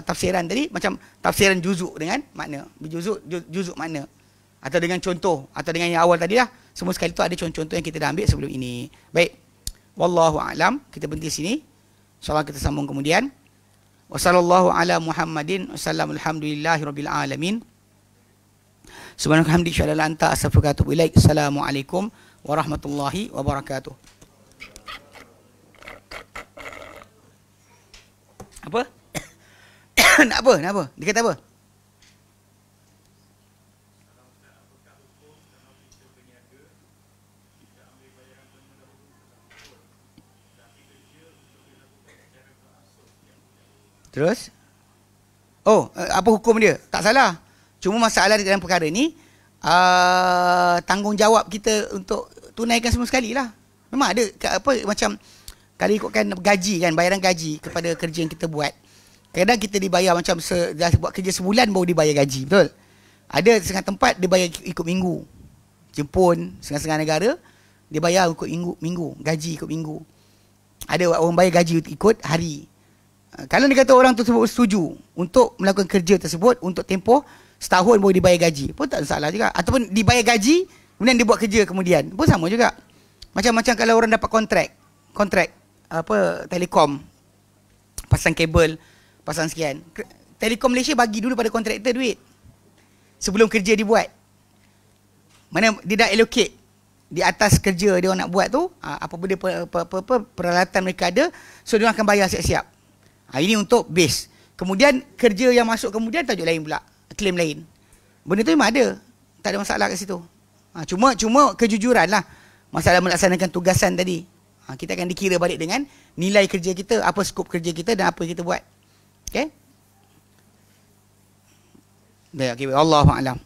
tafsiran tadi, macam tafsiran juzuk dengan makna, juzuk makna, atau dengan contoh, atau dengan yang awal tadi lah. Semua sekali tu ada contoh-contoh yang kita dah ambil sebelum ini. Baik, wallahu a'lam. Kita berhenti sini, InsyaAllah kita sambung kemudian. Wassallallahu ala Muhammadin wasallam, alhamdulillahirabbil alamin. Subhanaka hamdika asyhadu an la ilaha illa anta astaghfiruka wa atubu ilaik. Assalamualaikum warahmatullahi wabarakatuh. Apa? Nak apa? Dia kata apa? Terus? Apa hukum dia? Tak salah. Cuma masalah dalam perkara ni, tanggungjawab kita untuk tunaikan semua sekali lah. Memang ada macam kalau ikutkan gaji kan, bayaran gaji kepada kerja yang kita buat. Kadang kita dibayar macam dah buat kerja sebulan baru dibayar gaji, betul? Ada setengah tempat dia bayar ikut minggu. Jepun, setengah-setengah negara dia bayar ikut minggu, gaji ikut minggu. Ada orang bayar gaji ikut hari. Kalau dia kata orang tersebut setuju untuk melakukan kerja tersebut untuk tempoh setahun baru dibayar gaji, pun tak salah juga. Ataupun dibayar gaji kemudian dia buat kerja kemudian, pun sama juga. Macam-macam kalau orang dapat kontrak telekom, pasang kabel, pasang sekian, Telekom Malaysia bagi dulu pada kontraktor duit sebelum kerja dibuat. Mana dia dah allocate di atas kerja dia orang nak buat tu, apa benda peralatan mereka ada, so dia orang akan bayar siap-siap. Ini untuk base. Kemudian kerja yang masuk kemudian tajuk lain pula, klaim lain. Benda tu memang ada, tak ada masalah kat situ. Cuma kejujuran lah masalah melaksanakan tugasan tadi. Kita akan dikira balik dengan nilai kerja kita, apa skop kerja kita dan apa yang kita buat. Okay? Baik, okay. Wallahu a'lam.